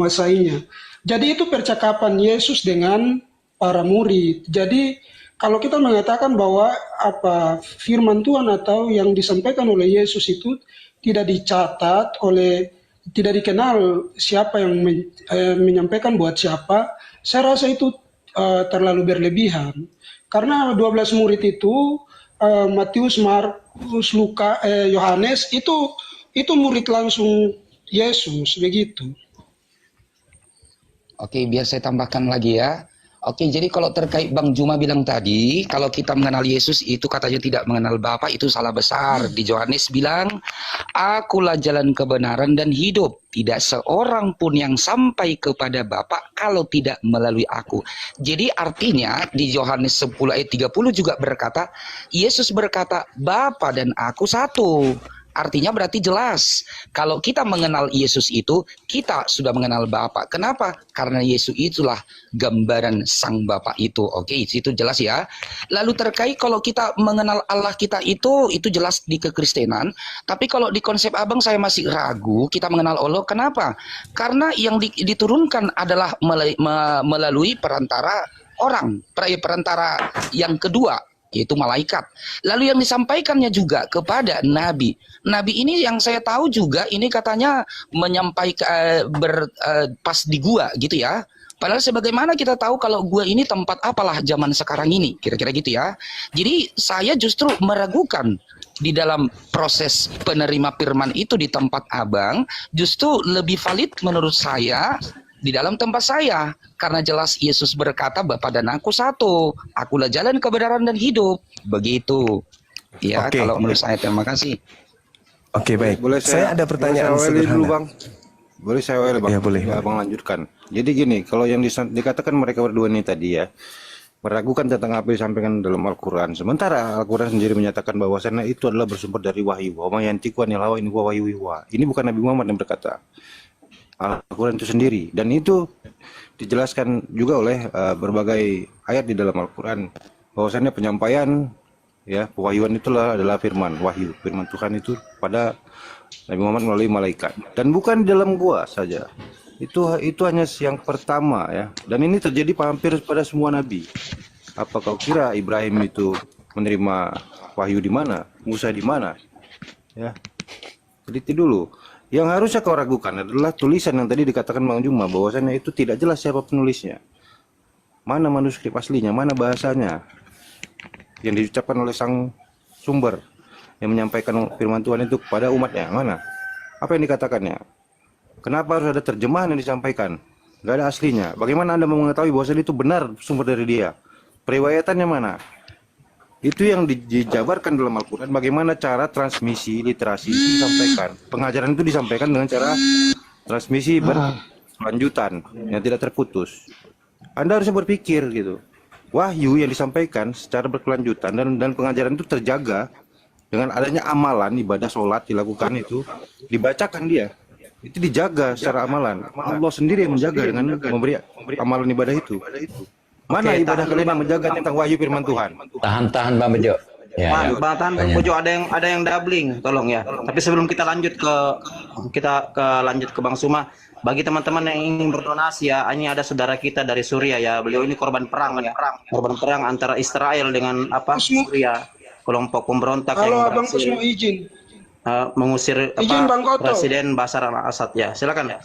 menguasainya. Jadi itu percakapan Yesus dengan para murid. Jadi kalau kita mengatakan bahwa firman Tuhan atau yang disampaikan oleh Yesus itu tidak dicatat oleh, tidak dikenal siapa yang menyampaikan buat siapa, saya rasa itu terlalu berlebihan. Karena 12 murid itu Matius, Markus, Luka, Yohanes itu murid langsung Yesus begitu. Oke, biar saya tambahkan lagi ya. Oke, jadi kalau terkait Bang Juma bilang tadi, kalau kita mengenal Yesus itu katanya tidak mengenal Bapa, itu salah besar. Di Yohanes bilang, akulah jalan kebenaran dan hidup. Tidak seorang pun yang sampai kepada Bapa kalau tidak melalui aku. Jadi artinya di Yohanes 10 ayat 30 juga berkata, Yesus berkata, Bapa dan aku satu. Artinya berarti jelas kalau kita mengenal Yesus itu kita sudah mengenal Bapa. Kenapa? Karena Yesus itulah gambaran Sang Bapa itu. Oke, itu jelas ya. Lalu terkait kalau kita mengenal Allah kita itu jelas di kekristenan. Tapi kalau di konsep Abang saya masih ragu kita mengenal Allah. Kenapa? Karena yang diturunkan adalah melalui perantara orang, perantara yang kedua, yaitu malaikat. Lalu yang disampaikannya juga kepada nabi. Nabi ini yang saya tahu juga ini katanya menyampaikan pas di gua gitu ya. Padahal sebagaimana kita tahu kalau gua ini tempat apalah zaman sekarang ini, kira-kira gitu ya. Jadi saya justru meragukan di dalam proses penerima firman itu di tempat Abang, justru lebih valid menurut saya di dalam tempat saya, karena jelas Yesus berkata Bapa dan aku satu, akulah jalan kebenaran dan hidup, begitu ya. Kalau menurut saya. Terima kasih. Oke, baik. Boleh saya ada pertanyaan sederhana dulu, Bang. Boleh saya Bang? Ya, boleh. Abang lanjutkan. Jadi gini, kalau yang dikatakan mereka berdua ini tadi ya, meragukan tentang apa yang disampaikan dalam Al-Quran. Sementara Al-Quran sendiri menyatakan bahwasannya itu adalah bersumber dari wahyu. Wa may yantiqu anil hawa in huwa wahyun yuha. Ini bukan Nabi Muhammad yang berkata. Al-Quran itu sendiri, dan itu dijelaskan juga oleh berbagai ayat di dalam Al-Quran bahwasannya penyampaian ya pewahyuan itulah adalah firman wahyu, firman Tuhan itu pada Nabi Muhammad melalui malaikat, dan bukan di dalam gua saja. Itu hanya yang pertama ya, dan ini terjadi hampir pada semua nabi. Apa kau kira Ibrahim itu menerima wahyu di mana, Musa di mana ya? Teliti dulu. Yang harusnya kau ragukan adalah tulisan yang tadi dikatakan Bang Juma bahwasannya itu tidak jelas siapa penulisnya. Mana manuskrip aslinya, mana bahasanya yang diucapkan oleh sang sumber yang menyampaikan firman Tuhan itu kepada umatnya. Mana? Apa yang dikatakannya? Kenapa harus ada terjemahan yang disampaikan? Gak ada aslinya. Bagaimana Anda mengetahui bahwasannya itu benar sumber dari dia? Periwayatannya mana? Itu yang dijabarkan dalam Al-Quran, bagaimana cara transmisi literasi itu disampaikan. Pengajaran itu disampaikan dengan cara transmisi berkelanjutan yang tidak terputus. Anda harusnya berpikir gitu. Wahyu yang disampaikan secara berkelanjutan dan pengajaran itu terjaga dengan adanya amalan, ibadah sholat dilakukan itu, dibacakan dia. Itu dijaga secara amalan. Allah sendiri yang menjaga dengan memberi amalan ibadah itu. Mana ibadah kalian yang menjaga tentang wahyu firman Tuhan? Tahan Bang Bejo. Ya, Tahan Bang Bejo, ada yang doubling, tolong ya. Tapi sebelum kita lanjut ke Bang Suma, bagi teman-teman yang ingin berdonasi ya, ini ada saudara kita dari Suriah ya. Beliau ini korban perang ya. Korban perang antara Israel dengan Suriah, kelompok pemberontak yang Abang Kusmo izin. Mengusir Presiden Bashar al-Assad ya. Silakan.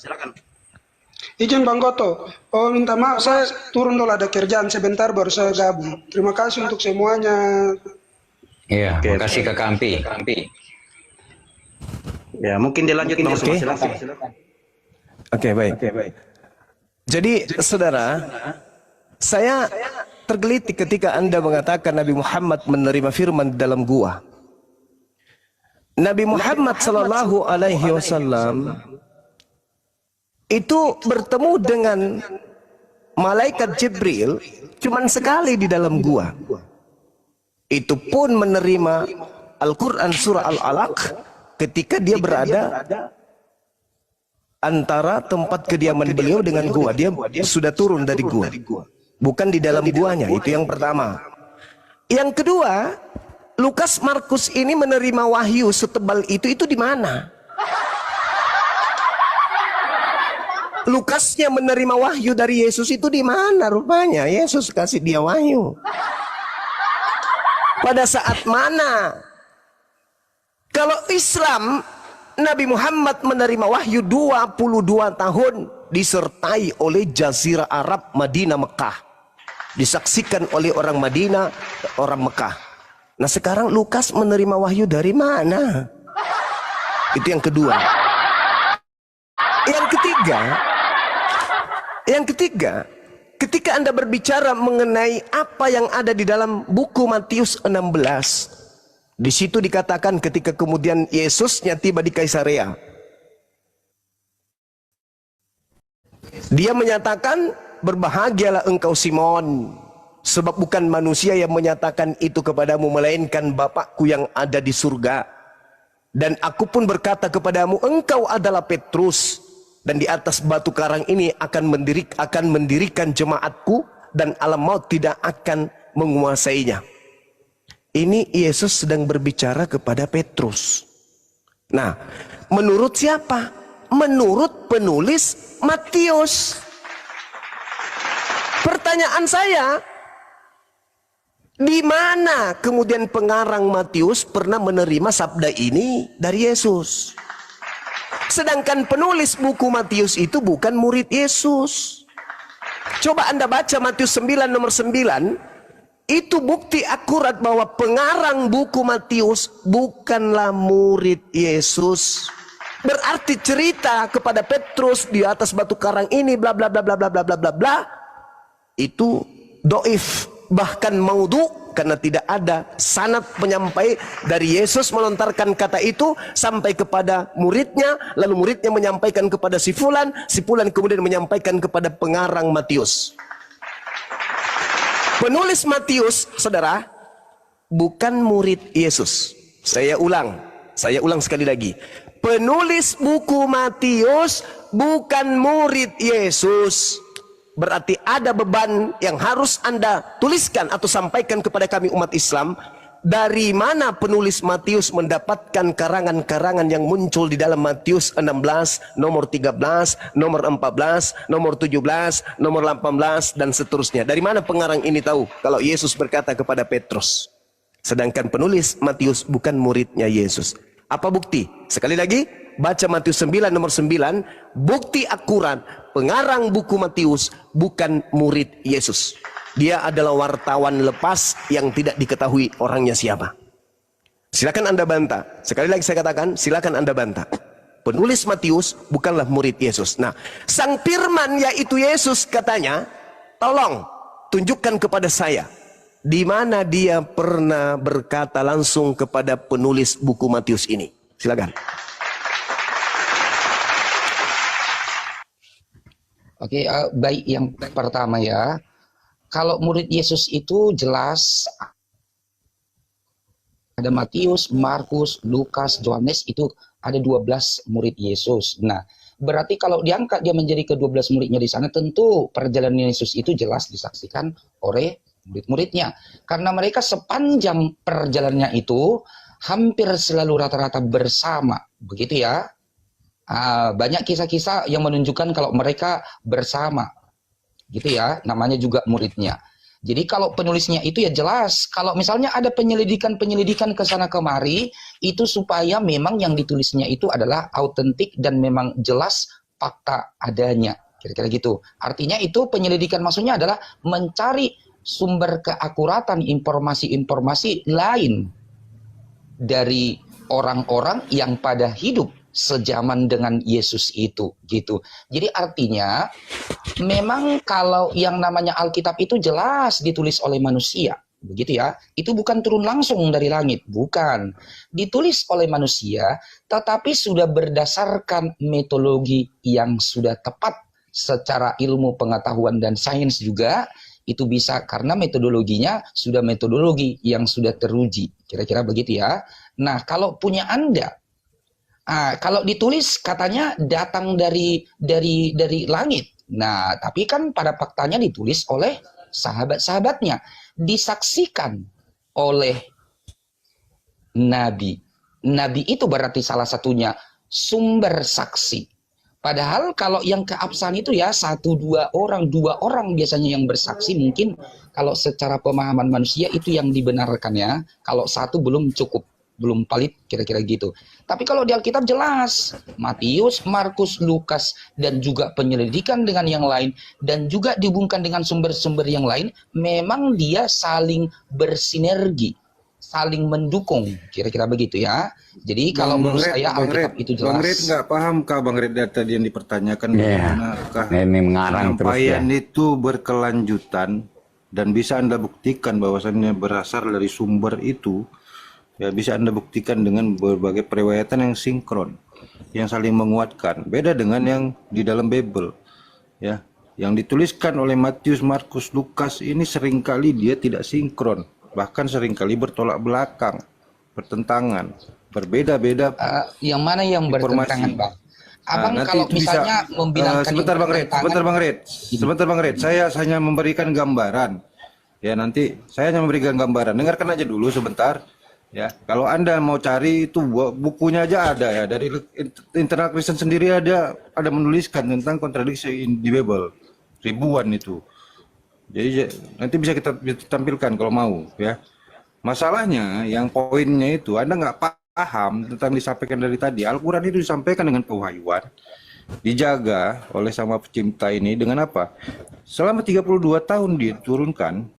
Izin Bang Goto, minta maaf saya turun dulu ada kerjaan sebentar baru saya gabung. Terima kasih untuk semuanya. Iya, terima kasih ke Kampi. Ya, mungkin dilanjut Bang Suma, silakan. Oke, baik. Jadi, saudara, saya tergelitik ketika Anda mengatakan Nabi Muhammad menerima firman dalam gua. Nabi Muhammad sallallahu alaihi wasallam itu bertemu dengan malaikat Jibril cuman sekali di dalam gua. Itu pun menerima Al-Quran surah Al-Alaq ketika dia berada antara tempat kediaman beliau dengan gua. Dia sudah turun dari gua, bukan di dalam guanya. Itu yang pertama. Yang kedua, Lukas Markus ini menerima wahyu setebal itu di mana? Lukasnya menerima wahyu dari Yesus itu di mana rupanya? Yesus kasih dia wahyu. Pada saat mana? Kalau Islam, Nabi Muhammad menerima wahyu 22 tahun disertai oleh Jazirah Arab Madinah Mekah. Disaksikan oleh orang Madinah, orang Mekah. Nah sekarang Lukas menerima wahyu dari mana? Itu yang kedua. Yang ketiga, ketika Anda berbicara mengenai apa yang ada di dalam buku Matius 16, di situ dikatakan ketika kemudian Yesusnya tiba di Kaisarea, dia menyatakan, berbahagialah engkau Simon, sebab bukan manusia yang menyatakan itu kepadamu, melainkan Bapakku yang ada di surga. Dan aku pun berkata kepadamu, engkau adalah Petrus, dan di atas batu karang ini akan mendirikan jemaatku, dan alam maut tidak akan menguasainya. Ini Yesus sedang berbicara kepada Petrus. Nah, menurut siapa? Menurut penulis Matius. Pertanyaan saya, di mana kemudian pengarang Matius pernah menerima sabda ini dari Yesus? Sedangkan penulis buku Matius itu bukan murid Yesus. Coba Anda baca Matius 9 nomor 9. Itu bukti akurat bahwa pengarang buku Matius bukanlah murid Yesus. Berarti cerita kepada Petrus di atas batu karang ini bla bla bla bla bla bla bla bla bla itu doif, bahkan maudhu, karena tidak ada sanad penyampai dari Yesus melontarkan kata itu sampai kepada muridnya, lalu muridnya menyampaikan kepada si fulan kemudian menyampaikan kepada pengarang Matius. Penulis Matius, saudara, bukan murid Yesus. Saya ulang sekali lagi. Penulis buku Matius bukan murid Yesus. Berarti ada beban yang harus Anda tuliskan atau sampaikan kepada kami umat Islam. Dari mana penulis Matius mendapatkan karangan-karangan yang muncul di dalam Matius 16, nomor 13, nomor 14, nomor 17, nomor 18, dan seterusnya. Dari mana pengarang ini tahu kalau Yesus berkata kepada Petrus? Sedangkan penulis Matius bukan muridnya Yesus. Apa bukti? Sekali lagi, baca Matius 9 nomor 9, bukti akurat pengarang buku Matius bukan murid Yesus. Dia adalah wartawan lepas yang tidak diketahui orangnya siapa. Silakan Anda bantah. Sekali lagi saya katakan, silakan Anda bantah. Penulis Matius bukanlah murid Yesus. Nah, sang firman yaitu Yesus katanya, tolong tunjukkan kepada saya di mana dia pernah berkata langsung kepada penulis buku Matius ini. Silakan. Oke, baik, yang pertama ya, kalau murid Yesus itu jelas ada Matius, Markus, Lukas, Yohanes, itu ada 12 murid Yesus. Nah, berarti kalau diangkat dia menjadi ke-12 muridnya di sana, tentu perjalanan Yesus itu jelas disaksikan oleh murid-muridnya. Karena mereka sepanjang perjalanannya itu hampir selalu rata-rata bersama, begitu ya. Banyak kisah-kisah yang menunjukkan kalau mereka bersama, gitu ya, namanya juga muridnya. Jadi kalau penulisnya itu ya jelas, kalau misalnya ada penyelidikan ke sana kemari, itu supaya memang yang ditulisnya itu adalah autentik dan memang jelas fakta adanya, kira-kira gitu. Artinya itu penyelidikan maksudnya adalah mencari sumber keakuratan informasi-informasi lain dari orang-orang yang pada hidup sejaman dengan Yesus itu, gitu. Jadi artinya memang kalau yang namanya Alkitab itu jelas ditulis oleh manusia, begitu ya. Itu bukan turun langsung dari langit, bukan. Ditulis oleh manusia, tetapi sudah berdasarkan metodologi yang sudah tepat secara ilmu pengetahuan dan sains juga. Itu bisa karena metodologinya sudah metodologi yang sudah teruji, kira-kira begitu ya. Nah, kalau punya Anda, kalau ditulis katanya datang dari langit. Nah, tapi kan pada faktanya ditulis oleh sahabat-sahabatnya, disaksikan oleh nabi. Nabi itu berarti salah satunya sumber saksi. Padahal kalau yang keabsahan itu ya satu dua orang biasanya yang bersaksi, mungkin kalau secara pemahaman manusia itu yang dibenarkan ya. Kalau satu belum cukup, belum valid kira-kira gitu. Tapi kalau di Alkitab jelas, Matius, Markus, Lukas dan juga penyelidikan dengan yang lain dan juga dihubungkan dengan sumber-sumber yang lain, memang dia saling bersinergi, saling mendukung, kira-kira begitu ya. Jadi kalau menurut saya Alkitab itu jelas. Bang Red nggak paham kah Bang Red tadi yang dipertanyakan bagaimanakah Ini mengarang terus ya. penyampaian itu berkelanjutan dan bisa Anda buktikan bahwasannya berasal dari sumber itu, ya bisa Anda buktikan dengan berbagai periwayatan yang sinkron, yang saling menguatkan. Beda dengan yang di dalam Bible, ya, yang dituliskan oleh Matius, Markus, Lukas ini seringkali dia tidak sinkron, bahkan seringkali bertolak belakang, bertentangan, berbeda-beda. Yang mana yang bertentangan, Bang? Abang kalau misalnya membilangkan sebentar Bang Red, saya hanya memberikan gambaran. Ya, nanti saya hanya memberikan gambaran. Dengarkan aja dulu sebentar. Ya, kalau Anda mau cari itu bukunya aja ada ya, dari internal Kristen sendiri ada menuliskan tentang kontradiksi di Bible. Ribuan itu. Jadi nanti bisa kita tampilkan kalau mau ya. Masalahnya yang poinnya itu Anda nggak paham tentang disampaikan dari tadi. Al-Quran itu disampaikan dengan kewahyuan, dijaga oleh Sang Pencipta ini dengan apa? Selama 32 tahun diturunkan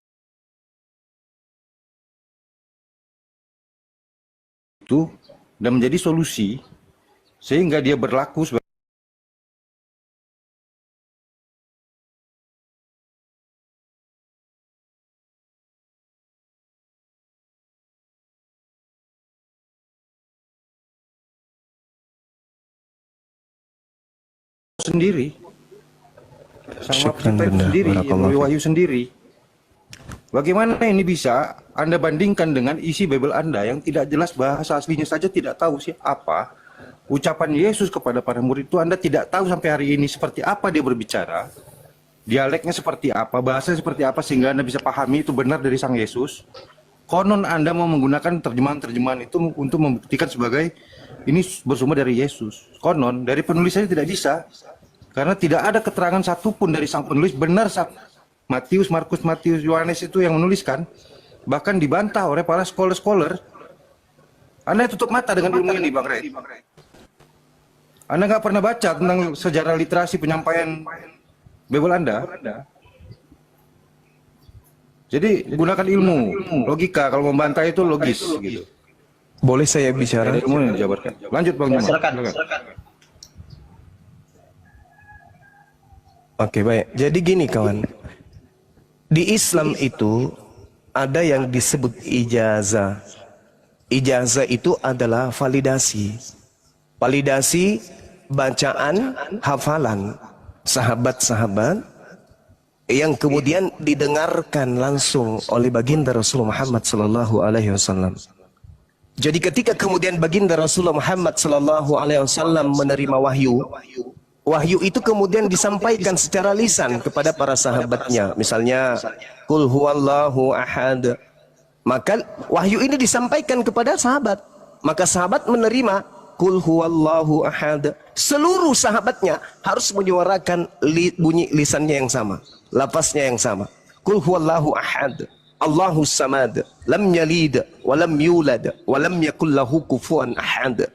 itu dan menjadi solusi sehingga dia berlaku sebagai sendiri, sama pencipta itu sendiri, yang wahyu sendiri. Bagaimana ini bisa Anda bandingkan dengan isi Bible Anda yang tidak jelas, bahasa aslinya saja tidak tahu siapa? Ucapan Yesus kepada para murid itu Anda tidak tahu sampai hari ini seperti apa dia berbicara, dialeknya seperti apa, bahasanya seperti apa, sehingga Anda bisa pahami itu benar dari Sang Yesus. Konon Anda mau menggunakan terjemahan-terjemahan itu untuk membuktikan sebagai ini bersumber dari Yesus. Konon dari penulisannya tidak bisa, karena tidak ada keterangan satupun dari sang penulis benar Matius, Markus, Matius, Yohanes itu yang menuliskan. Bahkan dibantah oleh para scholar-scholar. Anda tutup mata dengan ilmu ini, Bang Ray. Anda nggak pernah baca tentang sejarah literasi penyampaian Bible Anda. Jadi gunakan ilmu, logika. Kalau membantah itu logis, gitu. Boleh saya bicara? Ada ilmu yang dijabarkan. Lanjut, Bang Juma. Silakan. Oke, baik. Jadi gini kawan, di Islam itu ada yang disebut ijazah. Ijazah itu adalah validasi. Validasi bacaan, hafalan sahabat-sahabat yang kemudian didengarkan langsung oleh baginda Rasulullah Muhammad sallallahu alaihi wasallam. Jadi ketika kemudian baginda Rasulullah Muhammad sallallahu alaihi wasallam menerima wahyu, wahyu itu kemudian disampaikan secara lisan kepada para sahabatnya. Misalnya, Qul huwallahu ahad. Maka wahyu ini disampaikan kepada sahabat. Maka sahabat menerima Qul huwallahu ahad. Seluruh sahabatnya harus menyuarakan bunyi lisannya yang sama, lafaznya yang sama. Qul huwallahu ahad. Allahus samad. Lam yalid wa lam yulad wa lam yakul lahu kufuwan ahad.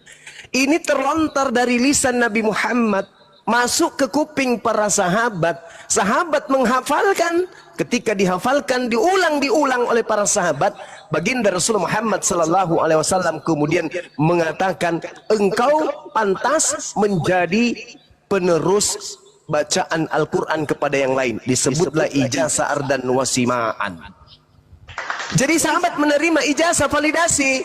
Ini terlontar dari lisan Nabi Muhammad masuk ke kuping para sahabat. Sahabat menghafalkan, ketika dihafalkan diulang oleh para sahabat, baginda Rasulullah Muhammad sallallahu alaihi wasallam kemudian mengatakan, engkau pantas menjadi penerus bacaan Al-Qur'an kepada yang lain. Disebutlah ijazah dan wasimaan. Jadi sahabat menerima ijazah validasi.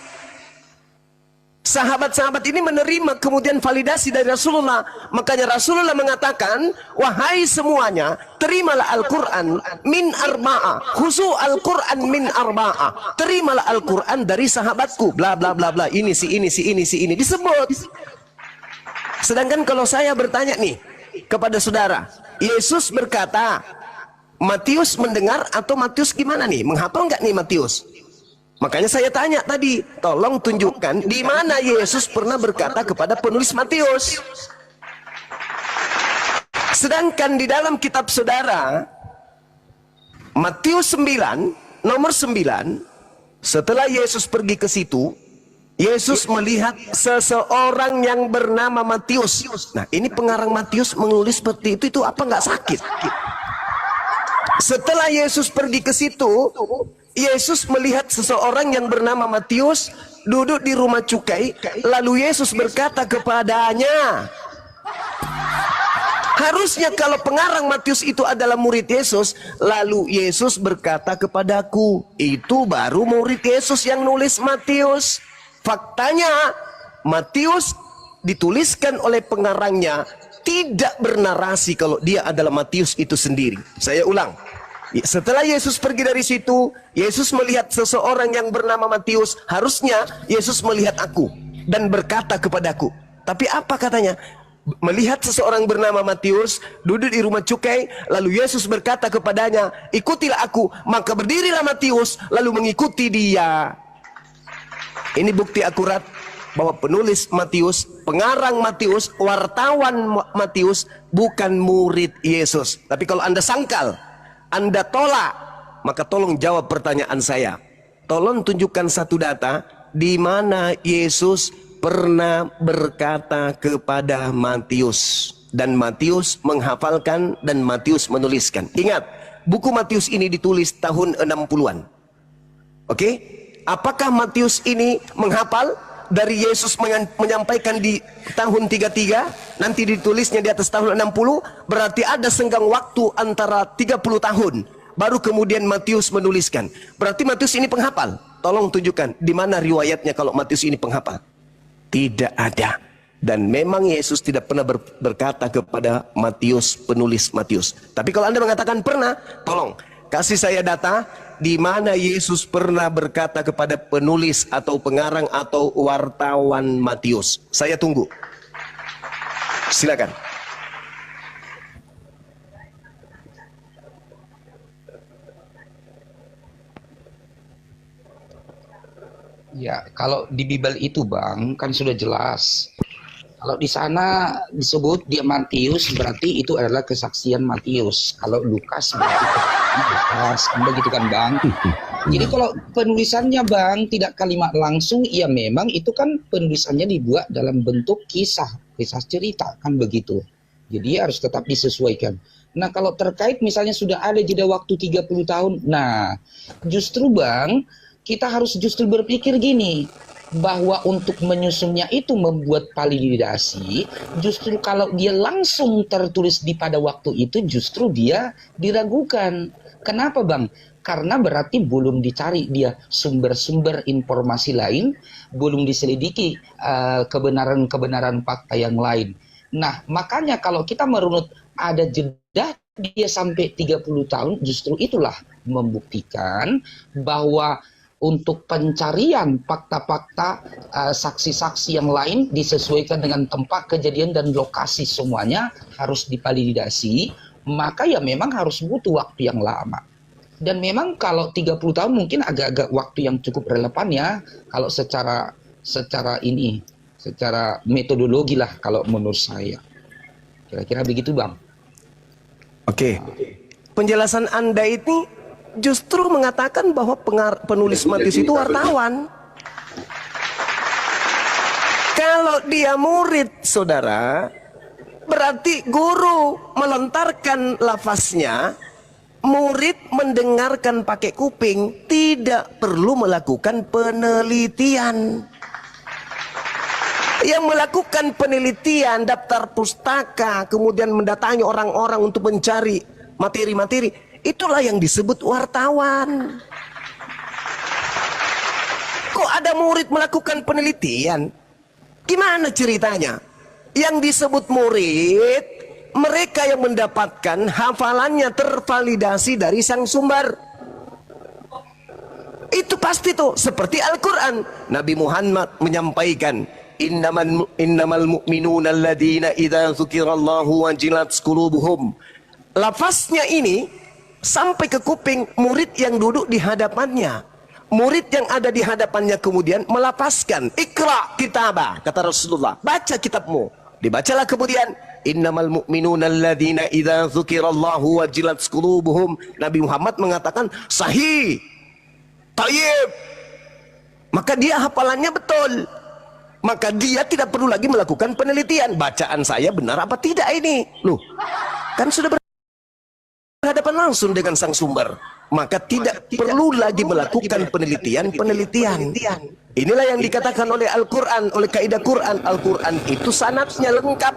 Sahabat-sahabat ini menerima kemudian validasi dari Rasulullah. Makanya Rasulullah mengatakan, wahai semuanya, terimalah Al-Quran min arba'ah. Khusu Al-Quran min arba'ah. Terimalah Al-Quran dari sahabatku. Bla bla bla bla. Ini si ini si ini si ini. Disebut. Sedangkan kalau saya bertanya nih kepada saudara, Yesus berkata, Matius mendengar atau Matius gimana nih? Menghafal nggak nih Matius? Makanya saya tanya tadi, tolong tunjukkan di mana Yesus pernah berkata kepada penulis Matius. Sedangkan di dalam kitab saudara Matius 9 nomor 9, setelah Yesus pergi ke situ, Yesus melihat seseorang yang bernama Matius. Nah, ini pengarang Matius menulis seperti itu apa nggak sakit? Setelah Yesus pergi ke situ, Yesus melihat seseorang yang bernama Matius duduk di rumah cukai. Lalu Yesus berkata kepadanya, harusnya kalau pengarang Matius itu adalah murid Yesus, lalu Yesus berkata kepadaku, itu baru murid Yesus yang nulis Matius. Faktanya, Matius dituliskan oleh pengarangnya tidak bernarasi kalau dia adalah Matius itu sendiri. Saya ulang. Setelah Yesus pergi dari situ, Yesus melihat seseorang yang bernama Matius. Harusnya Yesus melihat aku dan berkata kepadaku. Tapi apa katanya? Melihat seseorang bernama Matius duduk di rumah cukai, lalu Yesus berkata kepadanya, ikutilah aku. Maka berdirilah Matius lalu mengikuti dia. Ini bukti akurat bahwa penulis Matius, pengarang Matius, wartawan Matius bukan murid Yesus. Tapi kalau Anda sangkal, Anda tolak, maka tolong jawab pertanyaan saya. Tolong tunjukkan satu data di mana Yesus pernah berkata kepada Matius, dan Matius menghafalkan dan Matius menuliskan. Ingat, buku Matius ini ditulis tahun 60-an. Oke? Apakah Matius ini menghafal dari Yesus menyampaikan di tahun 33, nanti ditulisnya di atas tahun 60, berarti ada senggang waktu antara 30 tahun baru kemudian Matius menuliskan. Berarti Matius ini penghafal. Tolong tunjukkan di mana riwayatnya kalau Matius ini penghafal. Tidak ada. Dan memang Yesus tidak pernah berkata kepada Matius, penulis Matius. Tapi kalau Anda mengatakan pernah, tolong kasih saya data di mana Yesus pernah berkata kepada penulis atau pengarang atau wartawan Matius. Saya tunggu. Silakan. Ya, kalau di Bible itu Bang, kan sudah jelas. Kalau di sana disebut dia Matius, berarti itu adalah kesaksian Matius. Kalau Lukas berarti kesaksian Lukas, kan begitu kan Bang? Jadi kalau penulisannya Bang tidak kalimat langsung, ya memang itu kan penulisannya dibuat dalam bentuk kisah cerita, kan begitu. Jadi harus tetap disesuaikan. Nah kalau terkait misalnya sudah ada jeda waktu 30 tahun, nah justru Bang, kita harus justru berpikir gini, bahwa untuk menyusunnya itu membuat validasi, justru kalau dia langsung tertulis di pada waktu itu justru dia diragukan. Kenapa Bang? Karena berarti belum dicari dia sumber-sumber informasi lain, belum diselidiki kebenaran-kebenaran fakta yang lain. Nah makanya kalau kita merunut ada jeda dia sampai 30 tahun, justru itulah membuktikan bahwa untuk pencarian fakta-fakta saksi-saksi yang lain disesuaikan dengan tempat kejadian dan lokasi semuanya harus divalidasi, maka ya memang harus butuh waktu yang lama. Dan memang kalau 30 tahun mungkin agak-agak waktu yang cukup relevan ya, kalau secara metodologi lah kalau menurut saya. Kira-kira begitu Bang. Oke. Penjelasan Anda ini justru mengatakan bahwa penulis Matius itu wartawan. Kalau dia murid, saudara, berarti guru melontarkan lafaznya, murid mendengarkan pakai kuping, tidak perlu melakukan penelitian. Yang melakukan penelitian, daftar pustaka, kemudian mendatangi orang-orang untuk mencari materi-materi, itulah yang disebut wartawan. Kok ada murid melakukan penelitian? Gimana ceritanya? Yang disebut murid, mereka yang mendapatkan hafalannya tervalidasi dari sang sumber. Itu pasti tuh, seperti Al-Quran. Nabi Muhammad menyampaikan, innamal mu'minuna alladina idza dzukirallahu wajilat qulubuhum. Lafaznya ini sampai ke kuping murid yang duduk di hadapannya. Murid yang ada di hadapannya kemudian melafazkan, Iqra kitabah, kata Rasulullah, baca kitabmu. Dibacalah kemudian, Innamal mu'minuna alladzina idza dzukirallahu wajilat qulubuhum. Nabi Muhammad mengatakan sahih, thayyib. Maka dia hafalannya betul. Maka dia tidak perlu lagi melakukan penelitian. Bacaan saya benar apa tidak ini? Loh, kan sudah berhadapan langsung dengan sang sumber. Maka tidak perlu lagi melakukan penelitian. Inilah yang dikatakan oleh Al-Quran, oleh kaidah Quran. Al-Quran itu sanadnya lengkap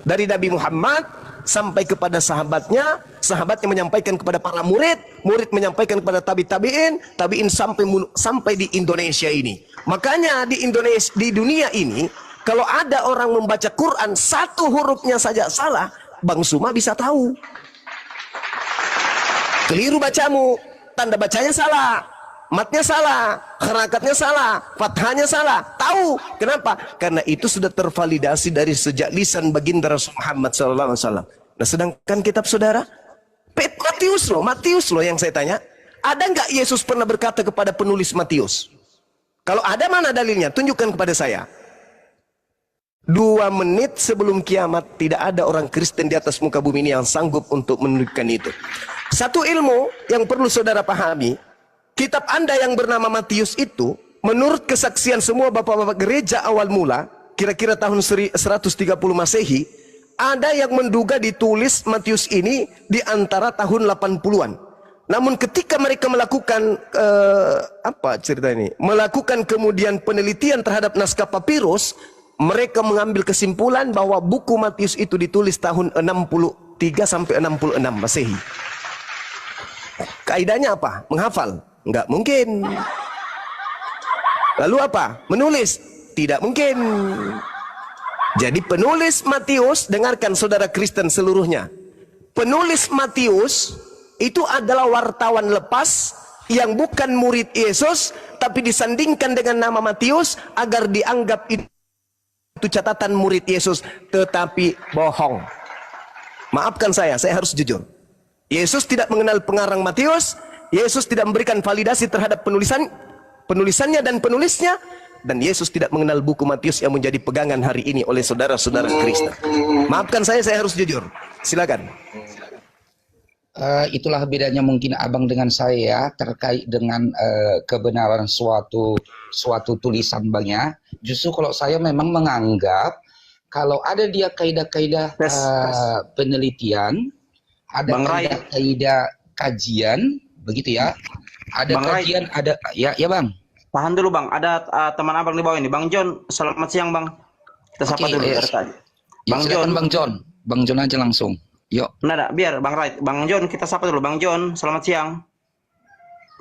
dari Nabi Muhammad sampai kepada sahabatnya, sahabatnya menyampaikan kepada para murid, murid menyampaikan kepada tabi'in, tabi'in sampai di Indonesia ini. Makanya di Indonesia, di dunia ini, kalau ada orang membaca Quran satu hurufnya saja salah, Bang Suma bisa tahu. Keliru bacamu, tanda bacanya salah, matnya salah, harakatnya salah, fathahnya salah. Tahu kenapa? Karena itu sudah tervalidasi dari sejak lisan baginda Rasul Muhammad SAW. Nah, sedangkan kitab saudara Matius loh yang saya tanya. Ada nggak Yesus pernah berkata kepada penulis Matius? Kalau ada, mana dalilnya? Tunjukkan kepada saya. 2 menit sebelum kiamat tidak ada orang Kristen di atas muka bumi ini yang sanggup untuk menunjukkan itu. Satu ilmu yang perlu saudara pahami, kitab Anda yang bernama Matius itu, menurut kesaksian semua bapak-bapak gereja awal mula, kira-kira tahun 130 Masehi, ada yang menduga ditulis Matius ini di antara tahun 80-an. Namun ketika mereka melakukan melakukan kemudian penelitian terhadap naskah papirus, mereka mengambil kesimpulan bahwa buku Matius itu ditulis tahun 63 sampai 66 Masehi. Kaidahnya apa? Menghafal? Enggak mungkin. Lalu apa? Menulis? Tidak mungkin. Jadi penulis Matius, dengarkan saudara Kristen seluruhnya. Penulis Matius itu adalah wartawan lepas yang bukan murid Yesus, tapi disandingkan dengan nama Matius agar dianggap itu catatan murid Yesus, tetapi bohong. Maafkan saya harus jujur. Yesus tidak mengenal pengarang Matius, Yesus tidak memberikan validasi terhadap penulisannya dan penulisnya, dan Yesus tidak mengenal buku Matius yang menjadi pegangan hari ini oleh saudara-saudara Kristen. Maafkan saya harus jujur. Silakan. Itulah bedanya mungkin abang dengan saya terkait dengan kebenaran suatu tulisan bang ya. Justru kalau saya memang menganggap kalau ada dia kaidah-kaidah penelitian, ada kaidah kajian, begitu ya. Ada Bang kajian, ada ya bang. Tahan dulu bang, ada teman abang di bawah ini, Bang John. Selamat siang bang. Kita sapa dulu. Bang John. Bang John aja langsung. Yuk. Nada, biar Bang Rait, Bang John kita sapa dulu. Bang John, selamat siang.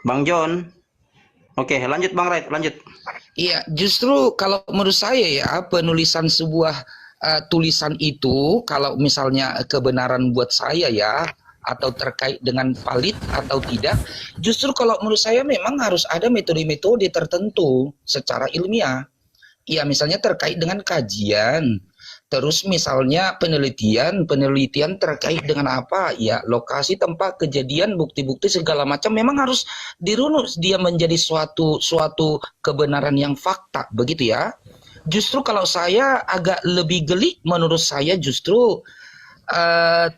Bang John. Oke, lanjut Bang Rait, lanjut. Iya, justru kalau menurut saya ya, penulisan sebuah tulisan itu, kalau misalnya kebenaran buat saya ya, atau terkait dengan valid atau tidak, justru kalau menurut saya memang harus ada metode-metode tertentu secara ilmiah. Ya, misalnya terkait dengan kajian. Terus misalnya penelitian terkait dengan apa? Ya, lokasi, tempat, kejadian, bukti-bukti segala macam memang harus dirunut dia menjadi suatu kebenaran yang fakta, begitu ya. Justru kalau saya agak lebih geli, menurut saya justru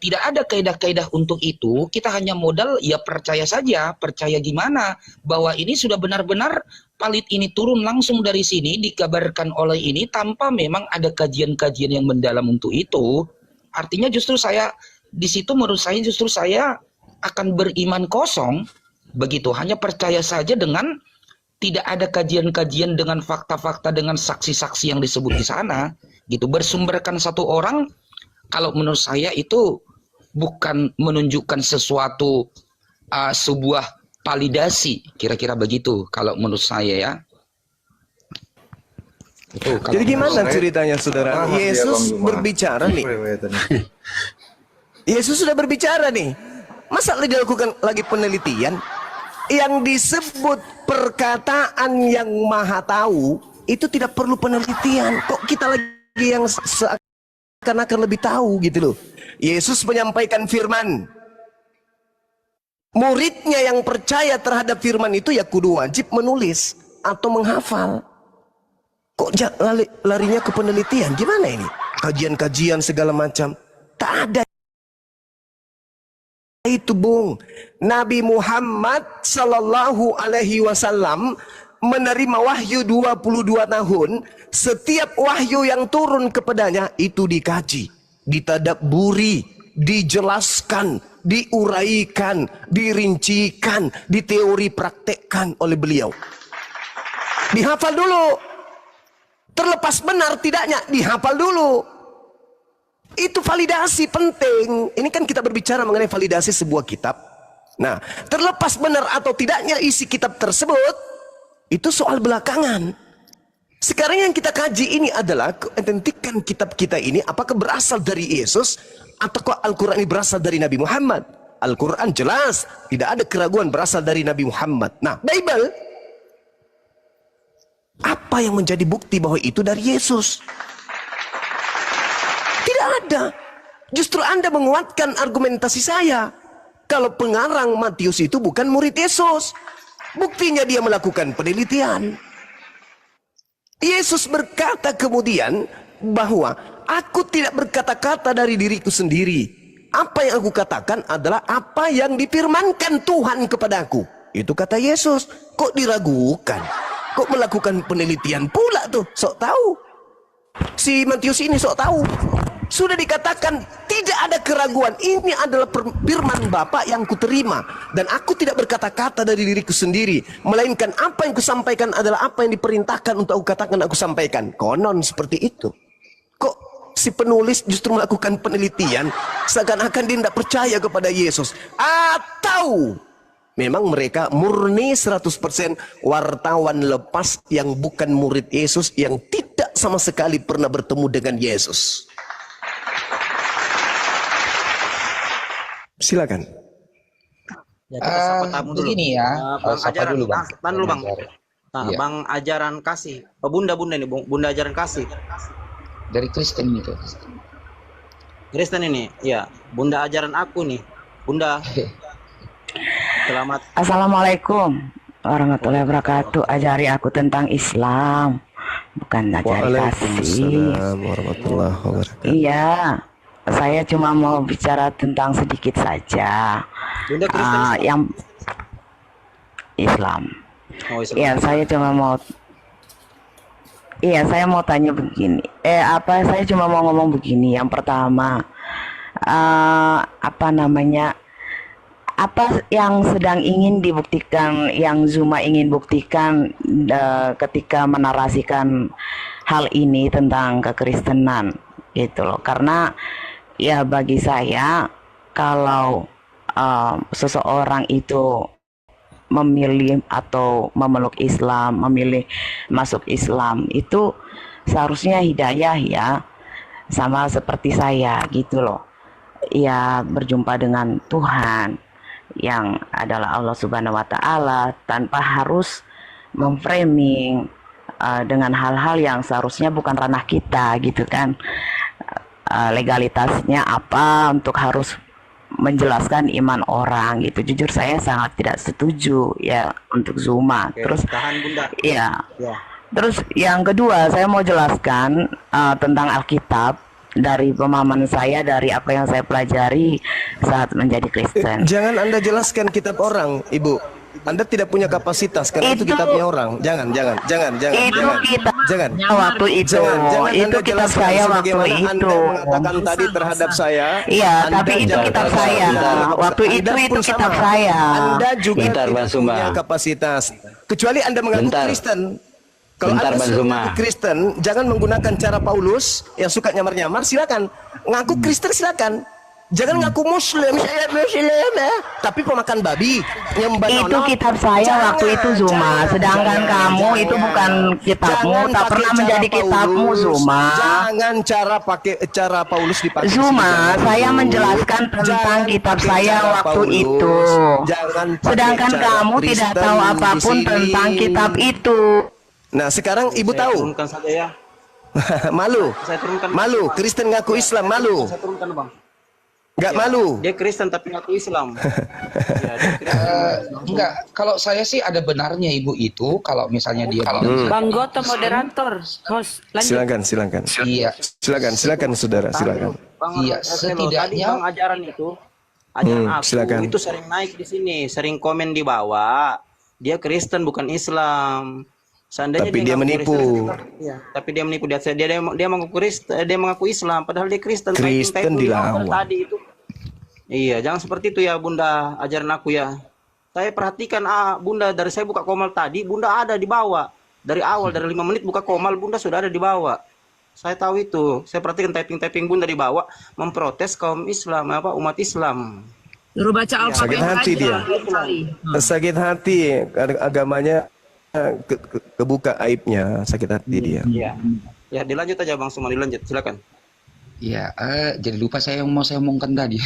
tidak ada kaidah-kaidah untuk itu. Kita hanya modal ya percaya saja. Percaya gimana? Bahwa ini sudah benar-benar valid, ini turun langsung dari sini, dikabarkan oleh ini tanpa memang ada kajian-kajian yang mendalam untuk itu. Artinya justru saya di situ, menurut saya justru saya akan beriman kosong, begitu. Hanya percaya saja dengan tidak ada kajian-kajian dengan fakta-fakta, dengan saksi-saksi yang disebut di sana, gitu. Bersumberkan satu orang, kalau menurut saya itu bukan menunjukkan sesuatu sebuah validasi, kira-kira begitu kalau menurut saya ya. Itu, jadi gimana ceritanya saudara? Yesus berbicara nih. Yesus sudah berbicara nih. Masa dilakukan lagi penelitian? Yang disebut perkataan yang maha tahu itu tidak perlu penelitian. Kok kita lagi yang akan lebih tahu gitu loh. Yesus menyampaikan firman. Muridnya yang percaya terhadap firman itu ya kudu wajib menulis atau menghafal. Kok larinya ke penelitian? Gimana ini? kajian-kajian segala macam. Tak ada itu, Bung. Nabi Muhammad sallallahu alaihi wasallam menerima wahyu 22 tahun. Setiap wahyu yang turun kepadanya itu dikaji, ditadabburi, dijelaskan, diuraikan, dirincikan, diteori praktekkan oleh beliau. Dihafal dulu. Terlepas benar tidaknya, dihafal dulu. Itu validasi penting. Ini kan kita berbicara mengenai validasi sebuah kitab. Nah, terlepas benar atau tidaknya isi kitab tersebut, itu soal belakangan. Sekarang yang kita kaji ini adalah keautentikan kitab kita ini apakah berasal dari Yesus ataukah Al-Quran ini berasal dari Nabi Muhammad. Al-Quran jelas tidak ada keraguan berasal dari Nabi Muhammad. Nah, Bible, apa yang menjadi bukti bahwa itu dari Yesus? Tidak ada. Justru Anda menguatkan argumentasi saya. Kalau pengarang Matius itu bukan murid Yesus. Buktinya dia melakukan penelitian. Yesus berkata kemudian bahwa aku tidak berkata-kata dari diriku sendiri. Apa yang aku katakan adalah apa yang difirmankan Tuhan kepadaku. Itu kata Yesus. Kok diragukan? Kok melakukan penelitian pula tuh? Sok tahu. Si Matius ini sok tahu. Sudah dikatakan tidak ada keraguan. Ini adalah firman Bapa yang kuterima. Dan aku tidak berkata-kata dari diriku sendiri. Melainkan apa yang kusampaikan adalah apa yang diperintahkan untuk aku katakan aku sampaikan. Konon seperti itu. Kok si penulis justru melakukan penelitian seakan-akan dia tidak percaya kepada Yesus? Atau memang mereka murni 100% wartawan lepas yang bukan murid Yesus, yang tidak sama sekali pernah bertemu dengan Yesus. Silakan. Ya, kita sapa tamu dulu. Begini ya, Bang sapa ajaran, dulu, Bang. tahan dulu Bang. Nah, Iya. Bang ajaran kasih. Oh, bunda ini, Bunda ajaran kasih. Dari Kristen itu. Kristen ini, ya. Bunda ajaran aku nih. Bunda. Selamat. Assalamualaikum warahmatullahi wabarakatuh. Ajari aku tentang Islam, bukan ajari kasih. Waalaikumsalam warahmatullahi wabarakatuh. Iya, saya cuma mau bicara tentang sedikit saja. Bunda Kristen. Yang Islam. Oh, Islam. Iya, saya mau tanya begini. Saya cuma mau ngomong begini. Yang pertama, apa yang sedang ingin dibuktikan, yang Zuma ingin buktikan ketika menarasikan hal ini tentang kekristenan, gitu loh. Karena ya bagi saya, kalau seseorang itu memilih atau memeluk Islam, memilih masuk Islam, itu seharusnya hidayah ya, sama seperti saya gitu loh. Ya berjumpa dengan Tuhan yang adalah Allah Subhanahu wa Ta'ala, tanpa harus memframing dengan hal-hal yang seharusnya bukan ranah kita gitu kan. Legalitasnya apa untuk harus menjelaskan iman orang gitu. Jujur saya sangat tidak setuju ya untuk Zuma. Oke, Terus tahan Bunda. ya, Ya. terus yang kedua saya mau jelaskan tentang Alkitab dari pemahaman saya, dari apa yang saya pelajari saat menjadi Kristen. Jangan Anda jelaskan kitab orang, Ibu. Anda tidak punya kapasitas karena itu Itu- kitabnya orang. Jangan. Itu Jangan. kitabnya waktu itu. Jangan Itu Anda kitab jelaskan saya waktu sebagaimana itu. Anda mengatakan tadi terhadap saya. Iya, Anda tapi itu jangan- kitab saya. Waktu Anda itu pun kitab sama. saya. Anda juga Bentar, tidak Bang Suma. punya kapasitas. Kecuali Anda mengaku Bentar. Kristen. Kalau Bentar, Anda Bang sudah Suma. mengaku Kristen, jangan menggunakan cara Paulus yang suka nyamar-nyamar. Silakan. Ngaku Kristen silakan. Jangan ngaku Muslim, saya Muslim ya. Tapi pemakan babi, nyembah Itu nono. kitab saya Jangan, waktu itu Zuma. Sedangkan kamu itu bukan kitabmu, Jangan tak pakai pernah cara menjadi kitabmu Paulus. Zuma. Jangan pakai cara Paulus dipakai. Zuma, Jangan saya dulu. menjelaskan tentang Jangan kitab pakai saya cara waktu Paulus. itu. Jangan pakai Sedangkan cara kamu tidak Kristen tahu di apapun sini. tentang kitab itu. Nah, sekarang Ibu Saya tahu. turunkan saja ya. Malu. Saya turunkan. Malu. Kristen ngaku Islam malu. Saya turunkan Bang. Nggak Ya, malu. dia Kristen tapi ngaku Islam. Ya, dia Kristen. Enggak, kalau saya sih ada benarnya Ibu itu kalau misalnya dia bilang Bang Goto moderator, host, lanjut. Silakan. iya, Silakan saudara, silakan. Bang Iya, Artelo, tadi setidaknya- Bang ajaran aku silakan. itu sering naik di sini, sering komen di bawah. Dia Kristen bukan Islam. Seandainya Tapi dia ngaku menipu. Kristen, ya, tapi dia menipu dia mengaku Kristen, dia mengaku Islam padahal dia Kristen. Kristen Typing dilawan. tadi itu. Iya, jangan seperti itu ya Bunda, ajaran aku ya. Saya perhatikan Bunda dari saya buka komal tadi, Bunda ada di bawah. Dari awal dari 5 menit buka komal Bunda sudah ada di bawah. Saya tahu itu. Saya perhatikan typing Bunda di bawah memprotes kaum Islam umat Islam. Suruh baca Iya. alfabet Sakit hati aja, dia. kali. Sakit hati, agamanya kebuka aibnya, sakit hati dia. Iya. Ya, dilanjut aja Bang Suman, dilanjut. Silakan. Iya, jadi lupa saya yang mau saya omongkan tadi.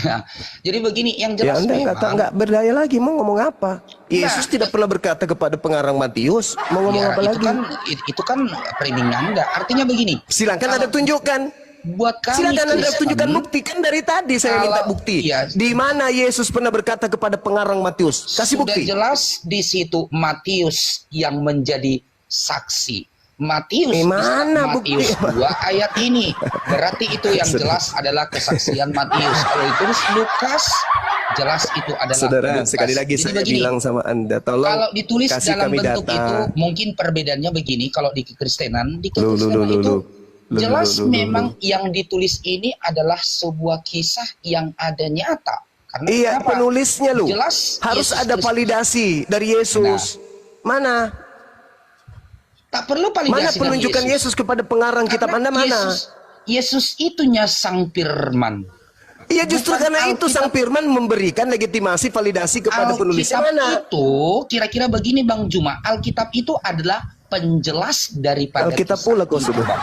Jadi begini, yang Ya jelas Anda memang, nggak berdaya lagi mau ngomong apa? Yesus tidak pernah berkata kepada pengarang Matius mau ngomong ya apa itu lagi? kan itu kan framing Anda. Artinya begini, Silakan Anda tunjukkan. buat kami Silakan Anda Kristen, tunjukkan bukti, kan dari tadi saya minta Kalau- bukti. iya. Di mana Yesus pernah berkata kepada pengarang Matius? Kasih sudah bukti. jelas di situ Matius yang menjadi saksi. Matius Mana Matius bukti? 2 ayat ini. Berarti itu yang jelas adalah kesaksian Matius. Kalau ditulis Lukas, jelas itu adalah Saudara, Lukas. sekali lagi Jadi saya begini, bilang sama Anda, tolong kalau ditulis kasih dalam kami bentuk data. itu, mungkin perbedaannya begini. Kalau di kekristenan, di Lu, kekristenan lu, itu lu. jelas Lu. memang yang ditulis ini adalah sebuah kisah yang ada nyata. Karena Iya, kenapa? penulisnya lu. Jelas Harus Yesus ada Kristus. validasi dari Yesus. Mana? Tak perlu validasi Mana dari penunjukan Yesus kepada pengarang kitab Karena Anda mana? Yesus itunya sang firman. Iya, justru Bukan karena itu sang firman memberikan legitimasi validasi kepada penulisnya Alkitab mana? itu kira-kira begini Bang Juma, Alkitab itu adalah penjelas daripada Alkitab kisah pula kau hidup, sudah. Bang.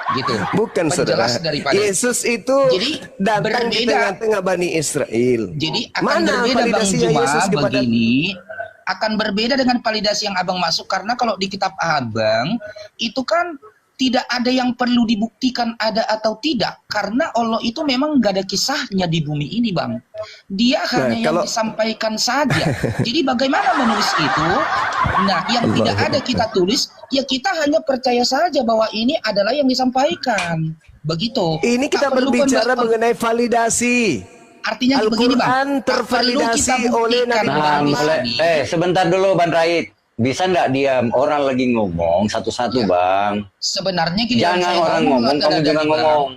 Gitu. Bukan saudara. Penjelas daripada Yesus itu Jadi, datang di berbeda. tengah-tengah Bani Israel. Jadi akan Mana berbeda Bang validasinya Juma Yesus kepada begini, akan berbeda dengan validasi yang Abang masuk karena kalau di kitab Abang itu kan tidak ada yang perlu dibuktikan ada atau tidak karena Allah itu memang gak ada kisahnya di bumi ini Bang. Dia hanya yang kalau- disampaikan saja. Jadi bagaimana menulis itu? Nah, yang tidak ada kita tulis, ya kita hanya percaya saja bahwa ini adalah yang disampaikan. Begitu. Ini kita Tak perlu berbicara membahas- mengenai validasi. Artinya begini Bang, Al-Quran tak perlu tervalidasi kita oleh buktikan Nabi Nah, hadis mulai, ini. sebentar dulu Bang Rait. Bisa nggak diam? Orang lagi ngomong satu-satu, Ya. Bang. Sebenarnya giliran Jangan saya orang ngomong, nggak kamu ada juga giliran. ngomong.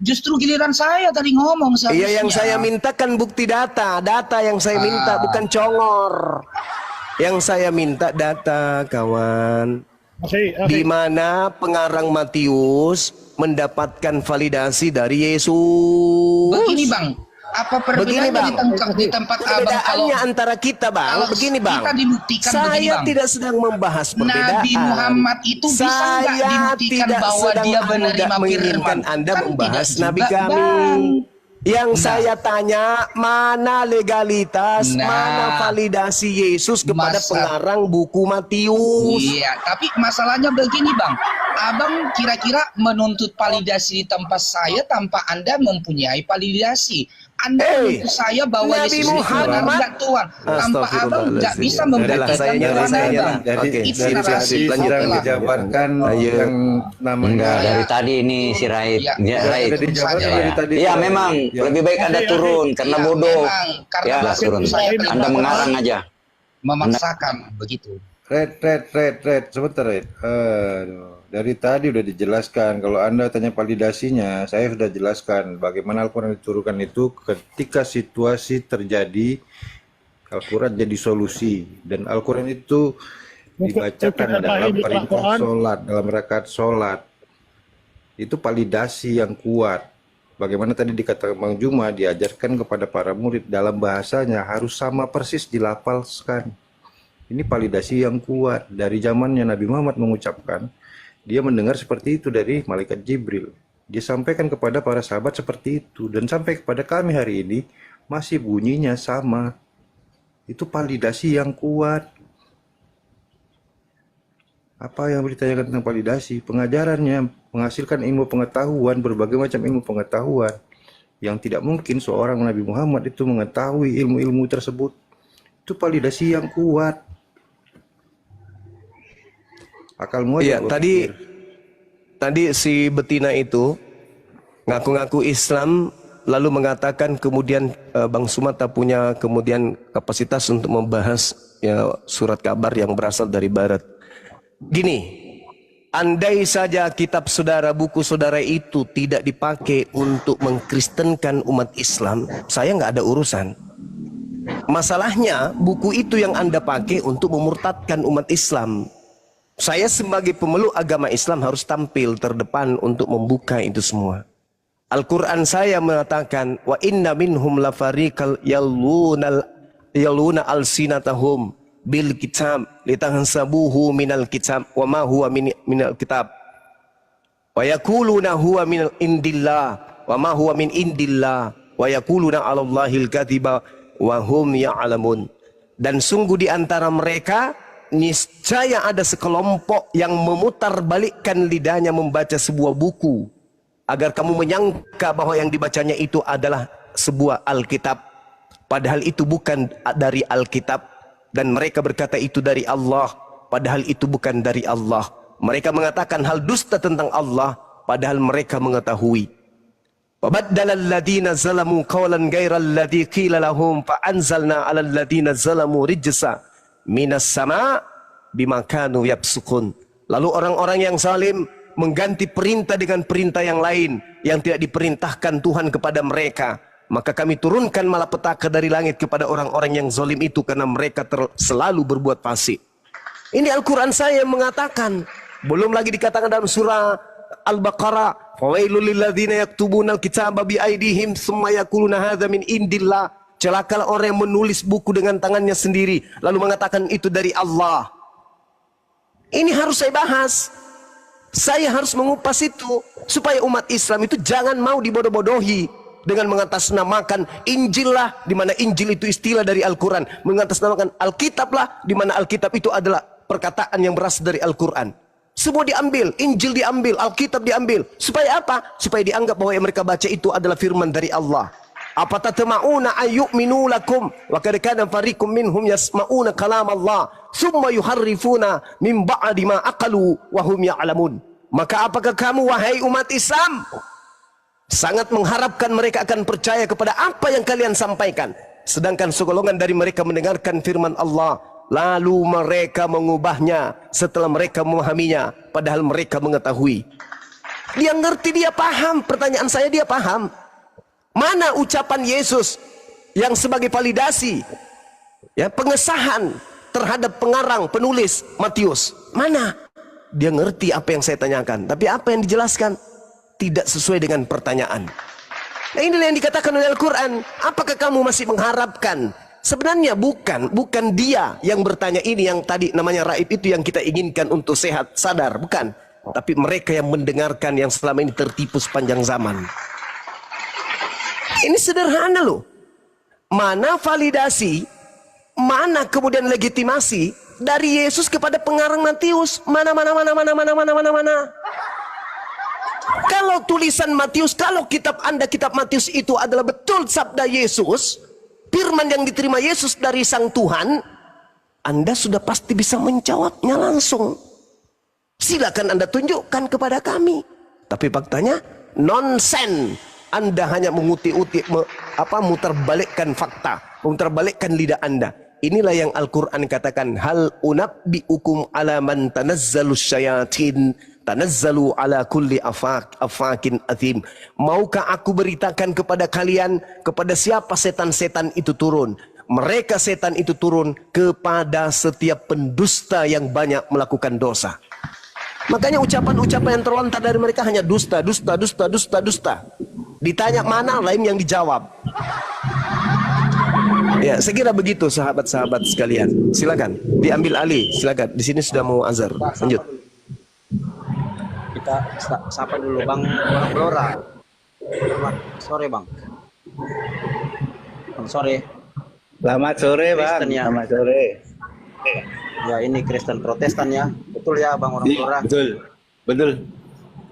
Justru giliran saya tadi ngomong seharusnya. Iya, yang saya mintakan bukti data yang saya minta bukan congor. Yang saya minta data, kawan. Di mana pengarang Matius mendapatkan validasi dari Yesus? Begini Bang, apa Begini, perbedaannya Bang. di tempat Abang kalau Perbedaannya antara kita, Bang. kalau Begini, Bang. kita dibuktikan Saya begini, Bang. tidak sedang membahas perbedaan. Nabi Muhammad itu bisa nggak Saya dibuktikan tidak bahwa sedang dia hendak menerima menginginkan firman? Anda Kan membahas tidak Nabi juga, kami. Bang. Yang Nah. saya tanya, mana legalitas, Nah. mana validasi Yesus kepada Masa- pengarang buku Matius? Iya, tapi masalahnya begini Bang. Abang kira-kira menuntut validasi di tempat saya tanpa Anda mempunyai validasi. Anda menuntut saya bahwa Nabi Yesus itu benar Muhammad. enggak Tuhan. Tanpa Abang nggak bisa Adalah membuktikan saya nyala, Tuhan saya Abang. nyala. Dari, Oke, Itu dari narasi. tadi lanjut, sedang lanjut. dijabarkan Ayo. yang namanya Enggak, dari tadi ini si Rait. Ya. Ya, Rait. Sudah dijabarkan Saja, dari ya. tadi. Iya, memang lebih baik Anda turun karena Iya, bodoh. memang. Karena Ya, maksud turun. saya terima Anda mengarang aja. memaksakan begitu. Red, sebentar Red. Aduh, dari tadi udah dijelaskan. Kalau Anda tanya validasinya, saya sudah jelaskan bagaimana Al-Quran diturunkan itu ketika situasi terjadi, Al-Quran jadi solusi. Dan Al-Quran itu dibacakan dalam perintah sholat, dalam rakaat sholat. Itu validasi yang kuat. Bagaimana tadi dikatakan Bang Juma, diajarkan kepada para murid dalam bahasanya harus sama persis dilafalkan. Ini validasi yang kuat. Dari zamannya Nabi Muhammad mengucapkan, dia mendengar seperti itu dari malaikat Jibril. Dia sampaikan kepada para sahabat seperti itu. Dan sampai kepada kami hari ini, masih bunyinya sama. Itu validasi yang kuat. Apa yang ditanyakan tentang validasi? Pengajarannya menghasilkan ilmu pengetahuan, berbagai macam ilmu pengetahuan. yang tidak mungkin seorang Nabi Muhammad itu mengetahui ilmu-ilmu tersebut. Itu validasi yang kuat. Akalmu Iya, aja berpikir. tadi si betina itu ngaku-ngaku Islam lalu mengatakan kemudian Bang Sumata punya kemudian kapasitas untuk membahas ya surat kabar yang berasal dari barat. Gini, andai saja kitab saudara, buku saudara itu tidak dipakai untuk mengkristenkan umat Islam, saya nggak ada urusan. Masalahnya buku itu yang Anda pakai untuk memurtadkan umat Islam. Saya sebagai pemeluk agama Islam harus tampil terdepan untuk membuka itu semua. Al-Quran saya mengatakan, wa inna minhum lafariqal yaluna alsinatahum bil kitab litansabuhu minal kitab wa ma huwa minal kitab wa yakuluna huwa min indillah wa ma huwa min indillah wa yakuluna 'alallahil kadhiba wa hum ya'lamun. Dan sungguh di antara mereka niscaya ada sekelompok yang memutarbalikkan lidahnya membaca sebuah buku agar kamu menyangka bahwa yang dibacanya itu adalah sebuah Alkitab, padahal itu bukan dari Alkitab. Dan mereka berkata itu dari Allah, padahal itu bukan dari Allah. Mereka mengatakan hal dusta tentang Allah, padahal mereka mengetahui. وَبَدَّلَ الَّذِينَ ظَلَمُوا قَوْلًا غَيْرَ الَّذِي قِيلَ لَهُمْ فَأَنزَلْنَا عَلَى الَّذِينَ ظَلَمُوا رِجْزًا minas sama bima kanu yafsukun. Lalu orang-orang yang zalim mengganti perintah dengan perintah yang lain yang tidak diperintahkan Tuhan kepada mereka. Maka kami turunkan malapetaka dari langit kepada orang-orang yang zalim itu karena mereka selalu berbuat fasik. Ini Al-Quran saya yang mengatakan. Belum lagi dikatakan dalam surah Al-Baqarah, fawailul lilladzina yaktubuna al-kitaba bi aydihim tsumma yaquluna hadza min indillah. Celakalah orang yang menulis buku dengan tangannya sendiri lalu mengatakan itu dari Allah. Ini harus saya bahas. Saya harus mengupas itu supaya umat Islam itu jangan mau dibodoh-bodohi dengan mengatasnamakan Injil lah, di mana Injil itu istilah dari Al-Quran, mengatasnamakan Alkitab lah, di mana Alkitab itu adalah perkataan yang berasal dari Al-Quran. Semua diambil, Injil diambil, Alkitab diambil. Supaya apa? Supaya dianggap bahwa yang mereka baca itu adalah firman dari Allah. Apa tatama'una ayyuminu lakum wa kad kana fariqum minhum yasma'una kalam Allah summa yuharrifuna min ba'di ma aqalu wa hum ya'lamun. Maka apakah kamu wahai umat Islam sangat mengharapkan mereka akan percaya kepada apa yang kalian sampaikan, sedangkan segolongan dari mereka mendengarkan firman Allah lalu mereka mengubahnya setelah mereka memahaminya padahal mereka mengetahui. Dia ngerti, dia paham. Pertanyaan saya, dia paham. Mana ucapan Yesus yang sebagai validasi ya pengesahan terhadap pengarang penulis Matius? Mana? Dia ngerti apa yang saya tanyakan, tapi apa yang dijelaskan tidak sesuai dengan pertanyaan. Nah, inilah yang dikatakan oleh Al-Quran. Apakah kamu masih mengharapkan? Sebenarnya bukan dia yang bertanya ini, yang tadi namanya raib itu yang kita inginkan untuk sehat, sadar, bukan. Tapi mereka yang mendengarkan yang selama ini tertipu sepanjang zaman. Ini sederhana loh. Mana validasi, mana kemudian legitimasi dari Yesus kepada pengarang Matius? Mana. Kalau tulisan Matius, kalau kitab Anda, kitab Matius itu adalah betul sabda Yesus, firman yang diterima Yesus dari Sang Tuhan, Anda sudah pasti bisa menjawabnya langsung. Silakan Anda tunjukkan kepada kami. Tapi faktanya nonsen. Anda hanya mutarbalikkan fakta, mutarbalikkan lidah Anda. Inilah yang Al-Quran katakan, hal unabbi'ukum ala man tanazzalu syayatin tanazzalu ala kulli afakin athim. Maukah aku beritakan kepada kalian kepada siapa setan-setan itu turun? Mereka setan itu turun kepada setiap pendusta yang banyak melakukan dosa. Makanya ucapan-ucapan yang terlontar dari mereka hanya dusta. Ditanya mana, lain yang dijawab. Ya, saya kira begitu sahabat-sahabat sekalian. Silakan diambil alih, silakan. Di sini sudah mau azhar. Lanjut. Kita sapa dulu Bang Blora. Selamat sore Bang. Bang sore. Selamat sore Bang. Kristen, ya. Selamat sore. Ya ini Kristen Protestan ya. Betul ya Bang orang Blora. Betul.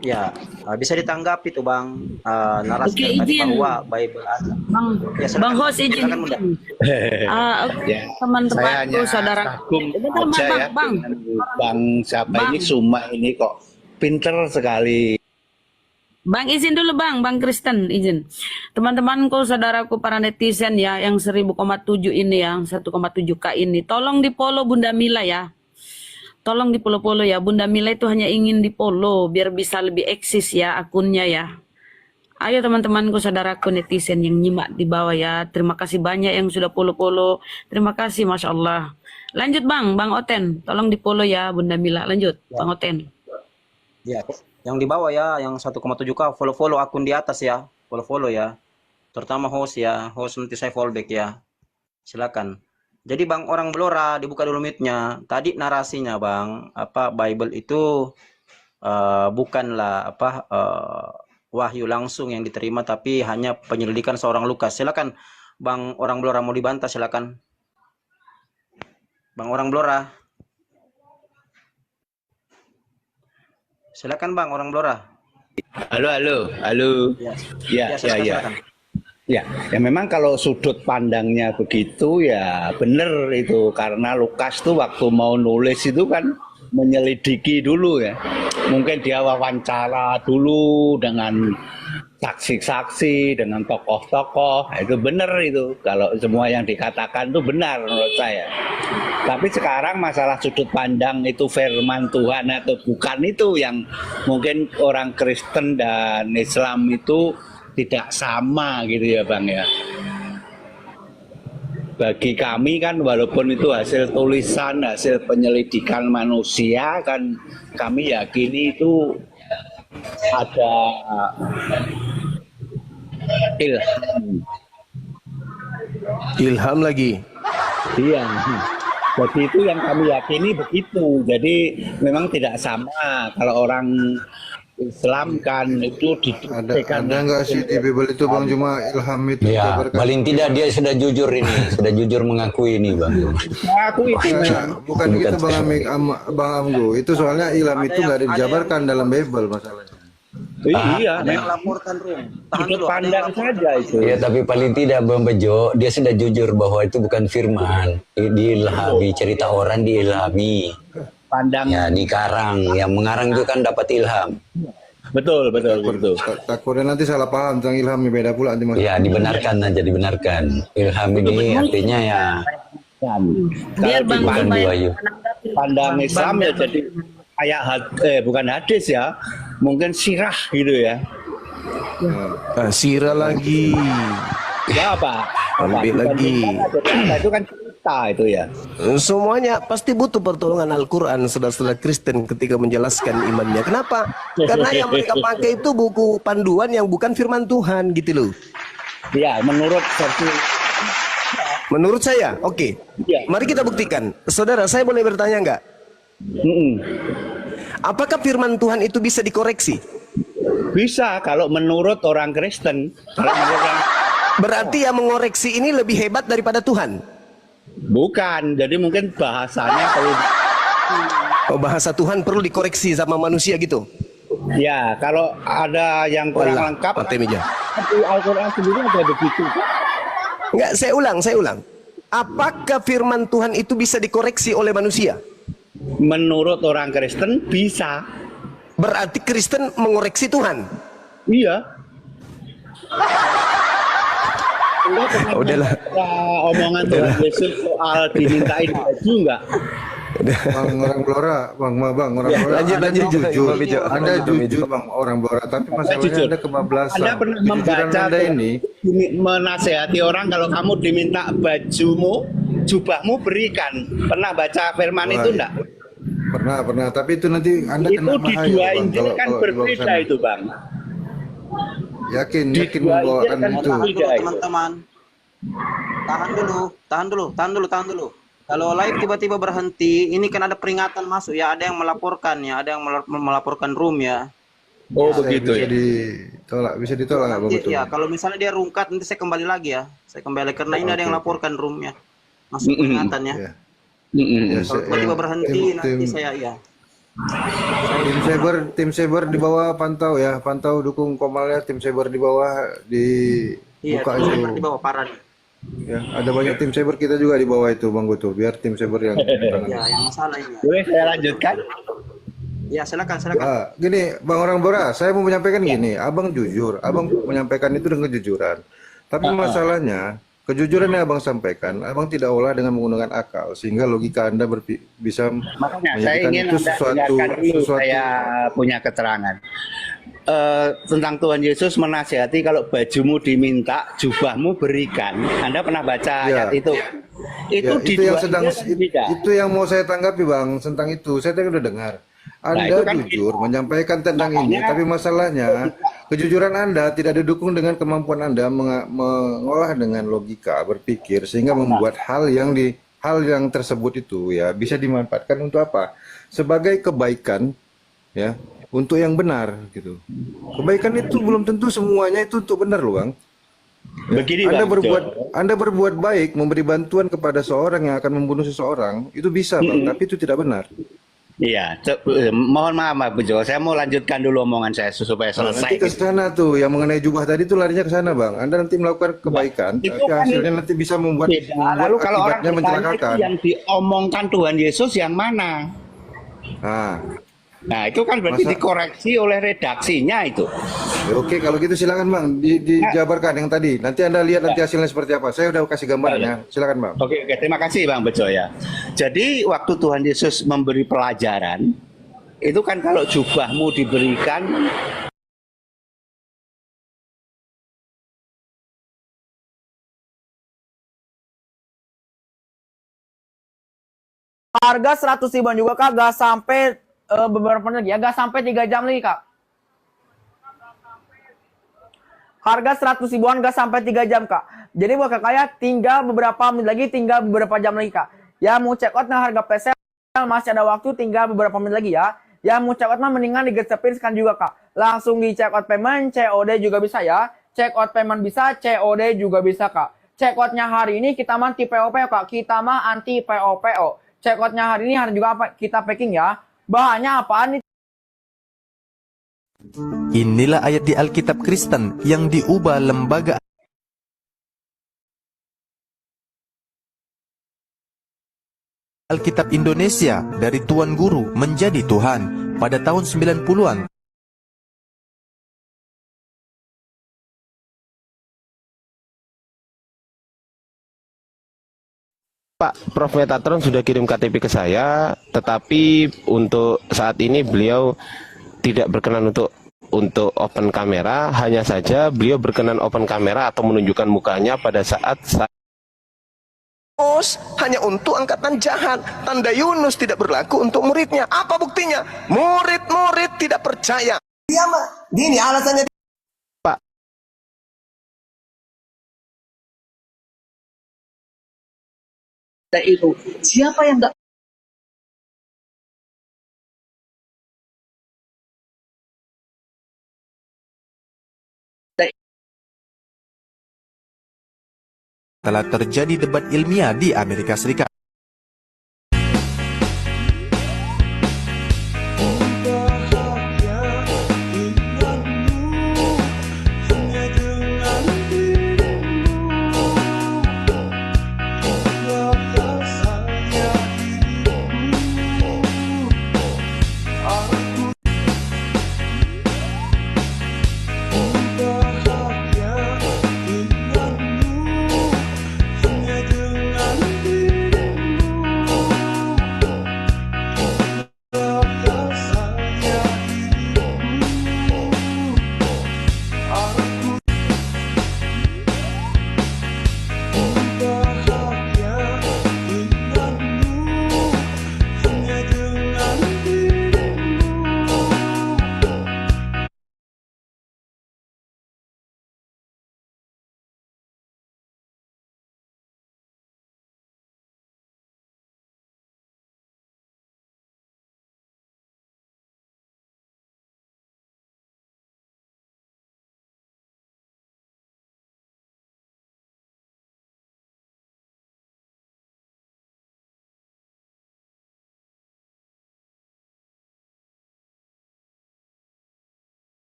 Ya, bisa ditanggapi tuh Bang, narasi Oke, yang tadi izin. bahwa Bible ada. Bang, Ya Bang silakan, Host izin. silakan Bunda. Oke, Ya, saya teman-temanku, hanya saudara. kagum Bentar, aja Bang, ya Bang. dengan Bang siapa Bang. ini Suma ini kok pinter sekali. Bang izin dulu Bang Kristen izin. Teman-temanku, saudaraku para netizen ya, yang 1000,7 ini ya, 1,7K ini, tolong di follow Bunda Mila ya. Tolong di follow ya. Bunda Mila itu hanya ingin di follow biar bisa lebih eksis ya akunnya ya. Ayo teman-temanku, saudaraku netizen yang nyimak di bawah ya. Terima kasih banyak yang sudah follow-follow. Terima kasih, Masya Allah. Lanjut Bang Oten. Tolong di follow ya Bunda Mila. Lanjut Bang Oten. Ya, yang di bawah ya, yang 1,7K follow akun di atas ya, follow ya. Terutama host ya, host nanti saya fallback ya. Silakan. Jadi Bang orang Blora dibuka dulu mic-nya. Tadi narasinya Bang, Bible itu bukanlah wahyu langsung yang diterima, tapi hanya penyelidikan seorang Lukas. Silakan Bang orang Blora mau dibantah, silakan. Bang orang Blora. Silakan Bang orang Blora. Halo. Ya. Silakan. Ya, memang kalau sudut pandangnya begitu ya benar itu, karena Lukas tuh waktu mau nulis itu kan menyelidiki dulu ya. Mungkin dia wawancara dulu dengan saksi-saksi, dengan tokoh-tokoh. Itu benar itu. Kalau semua yang dikatakan itu benar menurut saya. Tapi sekarang masalah sudut pandang itu firman Tuhan atau bukan, itu yang mungkin orang Kristen dan Islam itu tidak sama gitu ya Bang ya. Bagi kami kan walaupun itu hasil tulisan, hasil penyelidikan manusia, kan kami yakini itu ada Ilham lagi. Iya. Jadi itu yang kami yakini begitu. Jadi memang tidak sama. Kalau orang Islam kan itu Ada nggak sih di Bible itu Bang Juma ilham itu Ya, dikabarkan? paling tidak dia sudah jujur ini, sudah jujur mengakui ini Bang. aku itu Bukan gitu Bang Amgo. Itu soalnya ilham itu nggak dijabarkan dalam Bible masalahnya. iya, Ada yang laporkan Rum. Tahan sudut dulu. Ada yang pandang laporkan. saja itu. Ya, tapi paling tidak Bang Bejo, dia sudah jujur bahwa itu bukan firman, diilhami, cerita orang diilhami. Pandang Ya, dikarang, yang mengarang itu kan dapat ilham. betul. Takutnya nanti salah paham tentang ilham beda pula nanti Mas. Ya, dibenarkan aja, dibenarkan. Ilham ini artinya ya Biar Bang bukan Zuma yang wahyu. menanggapi. Pandang Islam ya jadi kayak bukan hadis ya, mungkin sirah gitu ya. Sirah lagi. Ya apa? Ambil lagi. Itu kan cerita itu ya. Semuanya pasti butuh pertolongan Al-Quran, saudara-saudara Kristen ketika menjelaskan imannya. Kenapa? Karena yang mereka pakai itu buku panduan yang bukan firman Tuhan gitu loh. Ya, menurut versi Menurut saya, oke. Ya. Mari kita buktikan. Saudara, saya boleh bertanya nggak? Apakah firman Tuhan itu bisa dikoreksi? bisa kalau menurut orang Kristen. Kalau menurut orang Berarti yang mengoreksi ini lebih hebat daripada Tuhan. bukan, jadi mungkin bahasanya perlu Oh, bahasa Tuhan perlu dikoreksi sama manusia gitu. ya kalau ada yang kurang Walah, lengkap pakai meja. di Al-Quran sendiri ada begitu. Enggak, saya ulang. Apakah firman Tuhan itu bisa dikoreksi oleh manusia? Menurut orang Kristen bisa. Berarti Kristen mengoreksi Tuhan. Iya. Udahlah. Omongan Tuhan Yesus soal dimintain baju enggak? Bang orang Blora, Bang orang Ya, Blora. lanjut, jujur, Bang Bejo. Anda Lanjut, Bang jujur Bejo. Bang orang Blora, tapi masalahnya jujur. ada kebablasan. Anda pernah Kejujuran membaca Anda ini, menasehati orang kalau kamu diminta bajumu, jubahmu berikan. Pernah baca firman itu enggak? pernah, tapi itu nanti Anda Itu kena di bahaya, dua Bang, Injil kan kalau dibawa berbeda sana. itu, Bang. Yakin Di dua membawakan Injil kan itu. Tahan dulu Tidak, itu. teman-teman. Tahan dulu. Kalau live tiba-tiba berhenti, ini kan ada peringatan masuk ya, ada yang melaporkan ya, ada yang melaporkan room ya. Oh, Bisa- begitu bisa ya. bisa ditolak nggak Bang Nanti, Betul? ya, kalau misalnya dia rungkat nanti saya kembali lagi ya. Saya kembali karena ini ada yang laporkan roomnya. Masuk peringatan ya. Ya. Mm-mm. Ya, Kalau tiba-tiba berhenti nanti tim- saya ya. Tim Saber di bawah pantau ya, pantau dukung Komalnya, tim Saber di bawah Iya, dibuka tim Saber itu. di bawah parah nih. Ya, ada banyak tim Saber kita juga di bawah itu Bang Goto, biar tim Saber yang Ya, yang masalah ini. Boleh saya lanjutkan? Ya, silakan, silakan. Gini, Bang Orang Bora, saya mau menyampaikan gini, Abang jujur, Abang menyampaikan itu dengan kejujuran. Tapi masalahnya, kejujuran yang Abang sampaikan, Abang tidak olah dengan menggunakan akal, sehingga logika Anda bisa Makanya saya menjadikan ingin itu Anda dengarkan dulu, saya punya keterangan. Tentang Tuhan Yesus menasihati kalau bajumu diminta, jubahmu berikan. Anda pernah baca Ya. ayat itu? Itu Ya, di itu yang dua sedang Injil tidak? itu yang mau saya tanggapi Bang tentang itu. Saya tadi udah dengar. Anda itu kan jujur menyampaikan tentang ini, makanya- tapi masalahnya kejujuran Anda tidak didukung dengan kemampuan Anda mengolah dengan logika berpikir sehingga membuat hal yang tersebut itu ya bisa dimanfaatkan untuk apa? Sebagai kebaikan ya, untuk yang benar gitu. Kebaikan itu belum tentu semuanya itu untuk benar loh, Bang. Ya, Begini, Anda Bang Anda berbuat baik, memberi bantuan kepada seorang yang akan membunuh seseorang, itu bisa, Bang, tapi itu tidak benar. Iya, mohon maaf Pak Bejo, saya mau lanjutkan dulu omongan saya supaya selesai. Nanti ke sana tuh, yang mengenai jubah tadi tuh larinya ke sana, Bang. Anda nanti melakukan kebaikan, itu tapi kan hasilnya nanti bisa membuat Lalu kalau orang akibatnya bertanya itu mencelakakan. yang diomongkan Tuhan Yesus yang mana? Nah, itu kan berarti dikoreksi oleh redaksinya itu. Ya, oke, kalau gitu silakan Bang, dijabarkan yang tadi. Nanti Anda lihat nanti hasilnya seperti apa. Saya udah kasih gambarannya. Silakan Bang. Oke, terima kasih Bang Bejo ya. Jadi waktu Tuhan Yesus memberi pelajaran, itu kan kalau jubahmu diberikan, harga 100 ribuan juga kak, gak sampai beberapa menit lagi ya, gak sampai 3 jam lagi kak. Harga 100 ribuan gak sampai 3 jam kak. Jadi buat kakak ya, tinggal beberapa menit lagi, tinggal beberapa jam lagi kak. Ya mau check out nah harga PC masih ada waktu, tinggal beberapa menit lagi ya. Ya mau check out mah mendingan digesepin sekarang juga kak. Langsung di check out payment, COD juga bisa ya. Check out payment bisa, COD juga bisa kak. Check outnya hari ini kita mah anti POPO kak. Kita mah anti POPO. Check outnya hari ini juga apa kita packing ya. Bahannya apaan nih? Inilah ayat di Alkitab Kristen yang diubah lembaga Alkitab Indonesia dari Tuan Guru menjadi Tuhan pada tahun 90-an. Pak, Prof. Metatron sudah kirim KTP ke saya, tetapi untuk saat ini beliau tidak berkenan untuk open kamera, hanya saja beliau berkenan open kamera atau menunjukkan mukanya pada saat hanya untuk angkatan jahat. Tanda Yunus tidak berlaku untuk muridnya. Apa buktinya? Murid-murid tidak percaya. Dia mah gini alasannya. Pak, itu siapa yang nggak telah terjadi debat ilmiah di Amerika Serikat.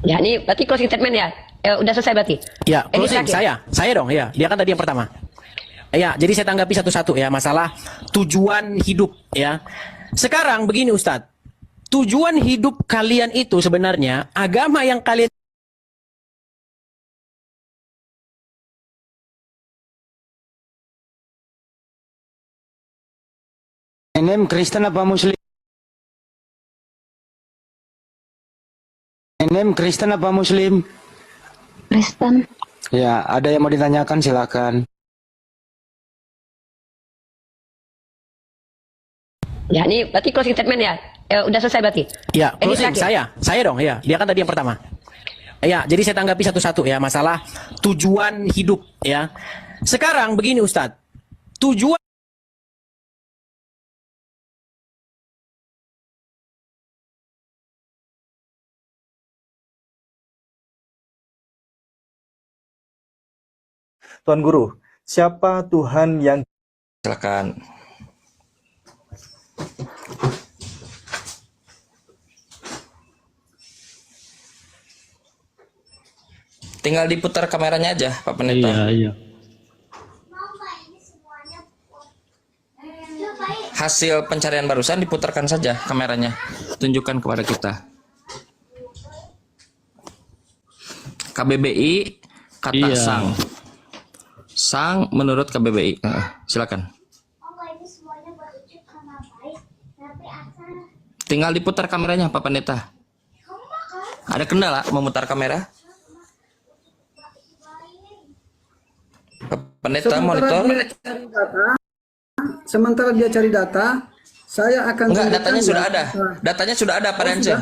Ya, ini berarti closing statement ya. Udah selesai berarti. Ya, Ini closing terakhir. saya dong ya. Dia kan tadi yang pertama. Ya, jadi saya tanggapi satu-satu ya masalah tujuan hidup ya. Sekarang begini Ustadz, tujuan hidup kalian itu sebenarnya agama yang kalian Kristen apa Muslim? Kristen apa Muslim? Kristen. Ya, ada yang mau ditanyakan silakan. Ya, ini berarti closing statement ya. Udah selesai berarti. ya Ini closing terakhir. saya dong ya. Dia kan tadi yang pertama. Ya, jadi saya tanggapi satu-satu ya masalah tujuan hidup ya. Sekarang begini Ustadz, tujuan Tuan Guru, siapa Tuhan yang Silakan. Tinggal diputar kameranya aja, Pak Pendeta. Iya. Hasil pencarian barusan diputarkan saja kameranya. Tunjukkan kepada kita. KBBI kata sang. Sang menurut KBBI. Silakan. Tinggal diputar kameranya, Pak Pendeta. Ada kendala memutar kamera? Pak Pendeta monitor. Sementara dia cari data, saya akan Enggak, tunjukkan datanya sudah ya. ada. Datanya sudah ada, Pak Dance. sudah?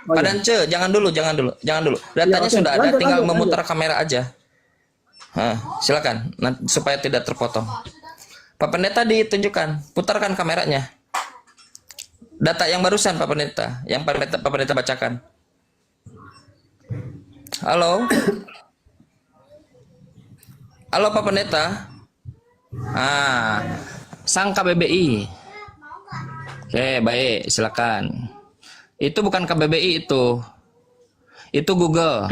Pak Dance, jangan dulu. Datanya oke. sudah ada, Lanjut, tinggal lanjut, memutar kamera aja. Silakan, supaya tidak terpotong. Pak Pendeta ditunjukkan, putarkan kameranya. Data yang barusan Pak Pendeta, yang Pak Pendeta bacakan. Halo? Halo Pak Pendeta? Sang KBBI. Oke, baik, silakan. Itu bukan KBBI itu. Itu Google.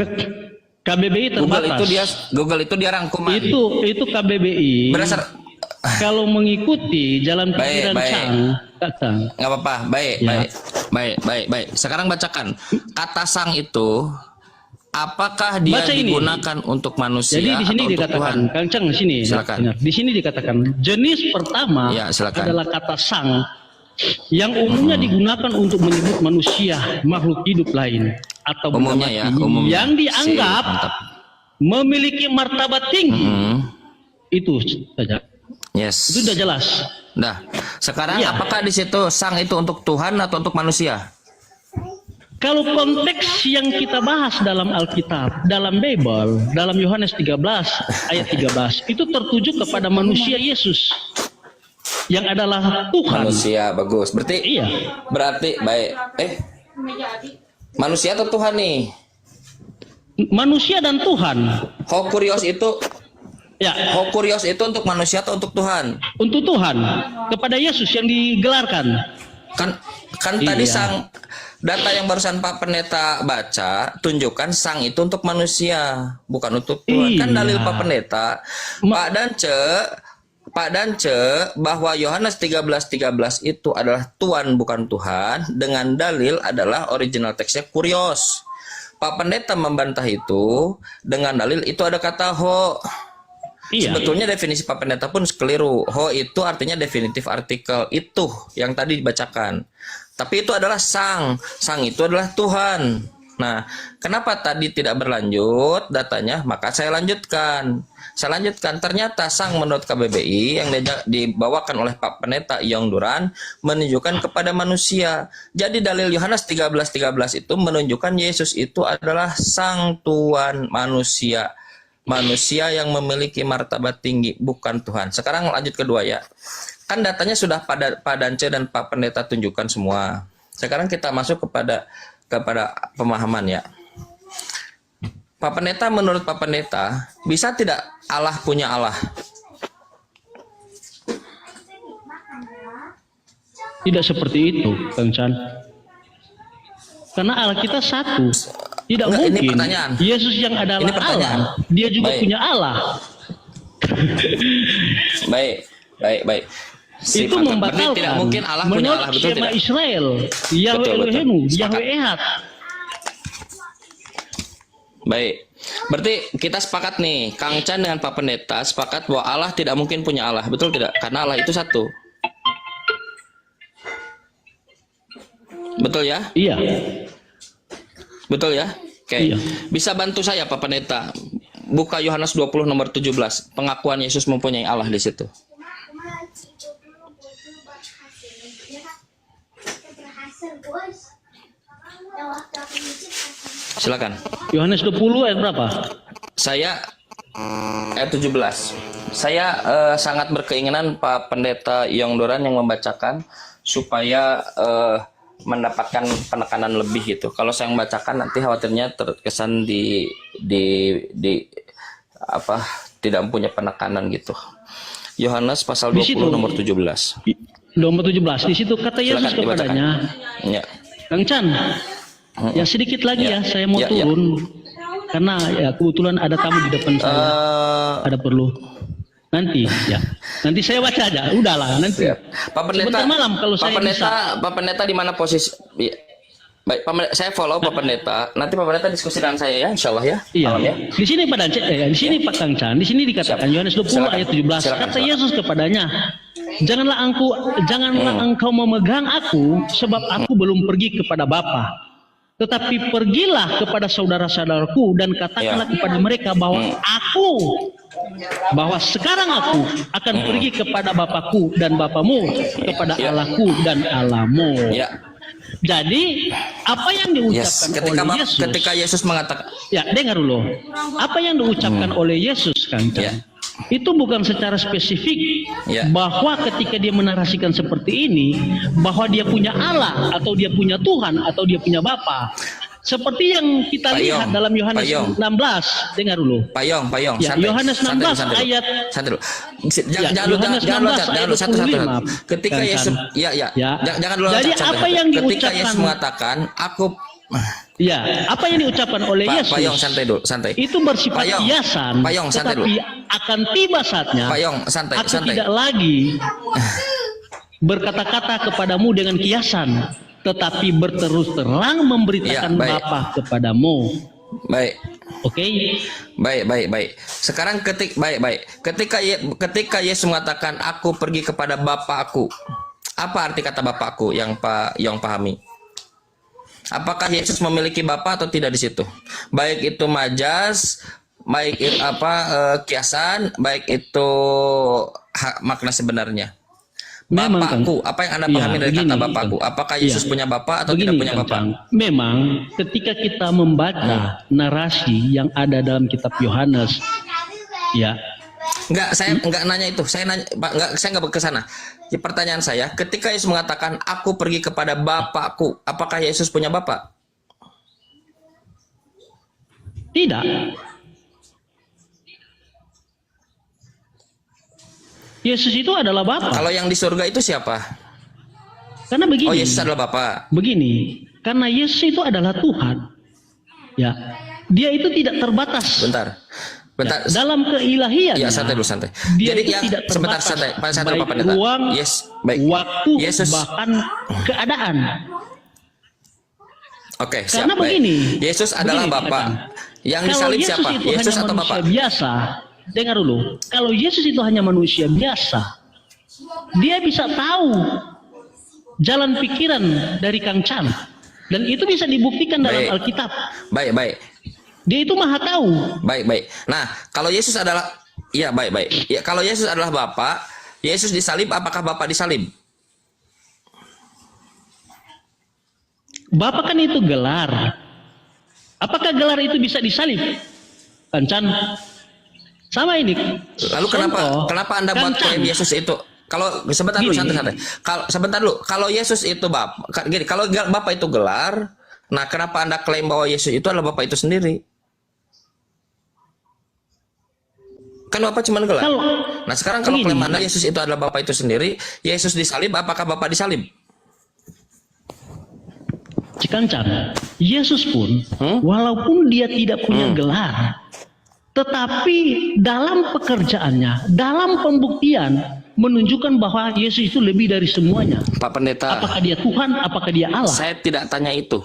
KBBI terbatas. Google itu dia rangkuman. Itu KBBI. Berdasar kalau mengikuti jalan pikiran sang. Nggak apa-apa. Baik. Sekarang bacakan. Kata sang itu apakah dia Baca ini. digunakan untuk manusia Jadi di sini atau untuk dikatakan, Tuhan? Kang Ceng sini. Silakan. Di sini dikatakan jenis pertama Ya, silakan. adalah kata sang yang umumnya digunakan untuk menyebut manusia, makhluk hidup lain atau benda Umumnya mati ya, umumnya. yang dianggap Mantap. memiliki martabat tinggi. Itu saja. Yes. Itu sudah jelas. Dah. Sekarang Iya. apakah di situ sang itu untuk Tuhan atau untuk manusia? Kalau konteks yang kita bahas dalam Alkitab, dalam Bible, dalam Yohanes 13 ayat 13, itu tertuju kepada manusia Yesus yang adalah Tuhan. Manusia, bagus. Berarti Iya. Berarti baik. Manusia atau Tuhan nih? Manusia dan Tuhan. Hokurios itu Ya, Hokurios itu untuk manusia atau untuk Tuhan? untuk Tuhan, kepada Yesus yang digelarkan. Kan tadi Iya. sang data yang barusan Pak Pendeta baca tunjukkan sang itu untuk manusia, bukan untuk Tuhan. Kan Iya. dalil Pak Pendeta, Pak Dance bahwa Yohanes 13:13 itu adalah Tuhan bukan Tuhan, dengan dalil adalah original teksnya kurios. Pak Pendeta membantah itu dengan dalil itu ada kata ho. Iya. Sebetulnya definisi Pak Pendeta pun keliru. Ho itu artinya definitif artikel itu yang tadi dibacakan. Tapi itu adalah sang. Sang itu adalah Tuhan. Nah, kenapa tadi tidak berlanjut datanya? Maka saya lanjutkan. Ternyata sang menurut KBBI yang dibawakan oleh Pak Pendeta Yong Duran menunjukkan kepada manusia. Jadi dalil Yohanes 13:13 itu menunjukkan Yesus itu adalah sang Tuhan manusia. Manusia yang memiliki martabat tinggi, bukan Tuhan. Sekarang lanjut kedua ya. Kan datanya sudah Pak Dance dan Pak Pendeta tunjukkan semua. Sekarang kita masuk kepada pemahaman ya. Pak Pendeta, menurut Pak Pendeta, bisa tidak Allah punya Allah? Tidak. Tidak seperti itu, Kang Chan. Karena Allah kita satu. Tidak Enggak, ini mungkin. pertanyaan. Yesus yang adalah Ini pertanyaan. Allah, dia juga Baik. punya Allah. Baik, baik, baik. Sip, Itu mantap. Berarti membatalkan tidak mungkin Allah punya menurut Allah, betul skema tidak? Israel, Yahweh Betul, betul. Elohenu, Sepakat. Yahweh Ehad. Baik. Berarti kita sepakat nih, Kang Chan dengan Pak Pendeta sepakat bahwa Allah tidak mungkin punya Allah, betul tidak? Karena Allah itu satu. Betul ya? Iya. Betul ya? Oke. Iya. Bisa bantu saya Pak Pendeta buka Yohanes 20 nomor 17. Pengakuan Yesus mempunyai Allah di situ. Silakan. Yohanes 20 ayat berapa? Saya ayat 17. Saya sangat berkeinginan Pak Pendeta Yongdoran yang membacakan supaya mendapatkan penekanan lebih gitu. Kalau saya membacakan nanti khawatirnya terkesan di apa tidak punya penekanan gitu. Yohanes pasal Di 20 situ. nomor 17. Nomor 17. Di situ kata Yesus Silakan dibacakan. kepadanya, Ya. Kang Chan, ya sedikit lagi ya, saya mau Ya, ya. turun. Karena ya kebetulan ada tamu di depan saya. Ada perlu. Nanti ya. Nanti saya baca aja. Udahlah nanti. Pak Pendeta, Sebentar malam kalau Pak saya Pendeta, bisa. Pak Pendeta di mana posisi? Ya. Baik, Pak Pendeta, saya follow Pak Pendeta. Nanti Pak Pendeta diskusi dengan saya ya, insya Allah ya. Iya. Malam ya. Di sini Pak Dance, di sini Pak Kang Chan, di sini dikatakan Yohanes 20 Silakan. ayat 17. Silakan, Kata silakan. Yesus kepadanya, janganlah engkau memegang aku, sebab aku belum pergi kepada Bapa. Tetapi pergilah kepada saudara-saudaraku dan katakanlah kepada mereka bahwa bahwa sekarang aku akan pergi kepada Bapakku dan Bapamu, kepada Allahku dan Allahmu. Ya. Jadi apa yang diucapkan oleh Yesus? Ketika Yesus mengatakan, ya dengar dulu, apa yang diucapkan oleh Yesus, Kang Chan, itu bukan secara spesifik bahwa ketika dia menarasikan seperti ini, bahwa dia punya Allah atau dia punya Tuhan atau dia punya Bapa. Seperti yang kita Pak lihat Yong, dalam Yohanes Pak Yong. 16, dengar dulu. Pak Yong, Ya, Yohanes 16 ayat santai dulu. Ya, Jangan dulu, Yohanes jangan 16 jangan ayat dulu satu. 25. Ketika Kang Yesus, Chan. ya, Ya. jangan dulu. Jadi santai, apa santai. yang Ketika diucapkan? Yesus mengatakan, aku Ya, apa yang diucapkan oleh Yesus? Pak Yong santai dulu, santai. Itu bersifat Pak Yong, hiasan. Pak Yong santai dulu. Tetapi akan tiba saatnya. Pak Yong santai, Aku santai. tidak lagi berkata-kata kepadamu dengan kiasan, tetapi berterus terang memberitakan Ya, baik. Bapa kepadamu. Baik. Oke. Baik. Sekarang ketika Yesus mengatakan aku pergi kepada Bapakku. Apa arti kata Bapakku yang Pak Yong pahami? Apakah Yesus memiliki Bapa atau tidak di situ? Baik itu majas, baik itu kiasan, baik itu makna sebenarnya. Memang, Bapakku, Kang. apa yang Anda Iya, pahami dari kata begini, Bapakku? Kang. Apakah Yesus Iya. punya Bapa atau Begini, tidak punya Kang Bapa? Cang. Memang ketika kita membaca narasi yang ada dalam kitab Yohanes, ya. Enggak, saya enggak nanya itu. Saya nanya, Pak, enggak, saya enggak ke sana. Pertanyaan saya, ketika Yesus mengatakan aku pergi kepada Bapakku, apakah Yesus punya Bapa? Tidak. Yesus itu adalah Bapa. Kalau yang di surga itu siapa? Karena begini. Oh, Yesus adalah Bapa. Begini, karena Yesus itu adalah Tuhan. Ya. Dia itu tidak terbatas. Bentar. Ya, dalam keilahiannya. Ya, santai dulu, santai. Dia Jadi itu yang tidak sebentar terbatas. santai. Pak Santai, Baik Pak Pendeta. ruang, Baik. waktu, Yesus. bahkan keadaan. Oke, siap. Karena baik. begini. Yesus adalah begini, Bapa. Kang. Yang Kalau disalib Yesus siapa? itu Yesus hanya atau Bapa? manusia biasa. Dengar dulu. Kalau Yesus itu hanya manusia biasa, dia bisa tahu jalan pikiran dari Kang Chan, dan itu bisa dibuktikan dalam Baik. Alkitab. Baik. Dia itu maha tahu. Baik. Nah, kalau Yesus adalah baik. Ya, kalau Yesus adalah Bapa, Yesus disalib, apakah Bapa disalib? Bapa kan itu gelar. Apakah gelar itu bisa disalib? Kang Chan. Sama ini. Lalu kenapa Anda buat klaim Yesus itu? Kalau sebentar dulu, Gini. santai. Sebentar dulu. Kalau Yesus itu Bapa, gini, kalau Bapa itu gelar, nah kenapa Anda klaim bahwa Yesus itu adalah Bapa itu sendiri? Kan Bapa cuma gelar. Nah, sekarang kalau klaim Anda Yesus itu adalah Bapa itu sendiri, Yesus disalib, apakah Bapa disalib? Cikancan, Yesus pun walaupun dia tidak punya gelar, tetapi dalam pekerjaannya, dalam pembuktian menunjukkan bahwa Yesus itu lebih dari semuanya. Pak Pendeta, Apakah dia Tuhan, apakah dia Allah? saya tidak tanya itu.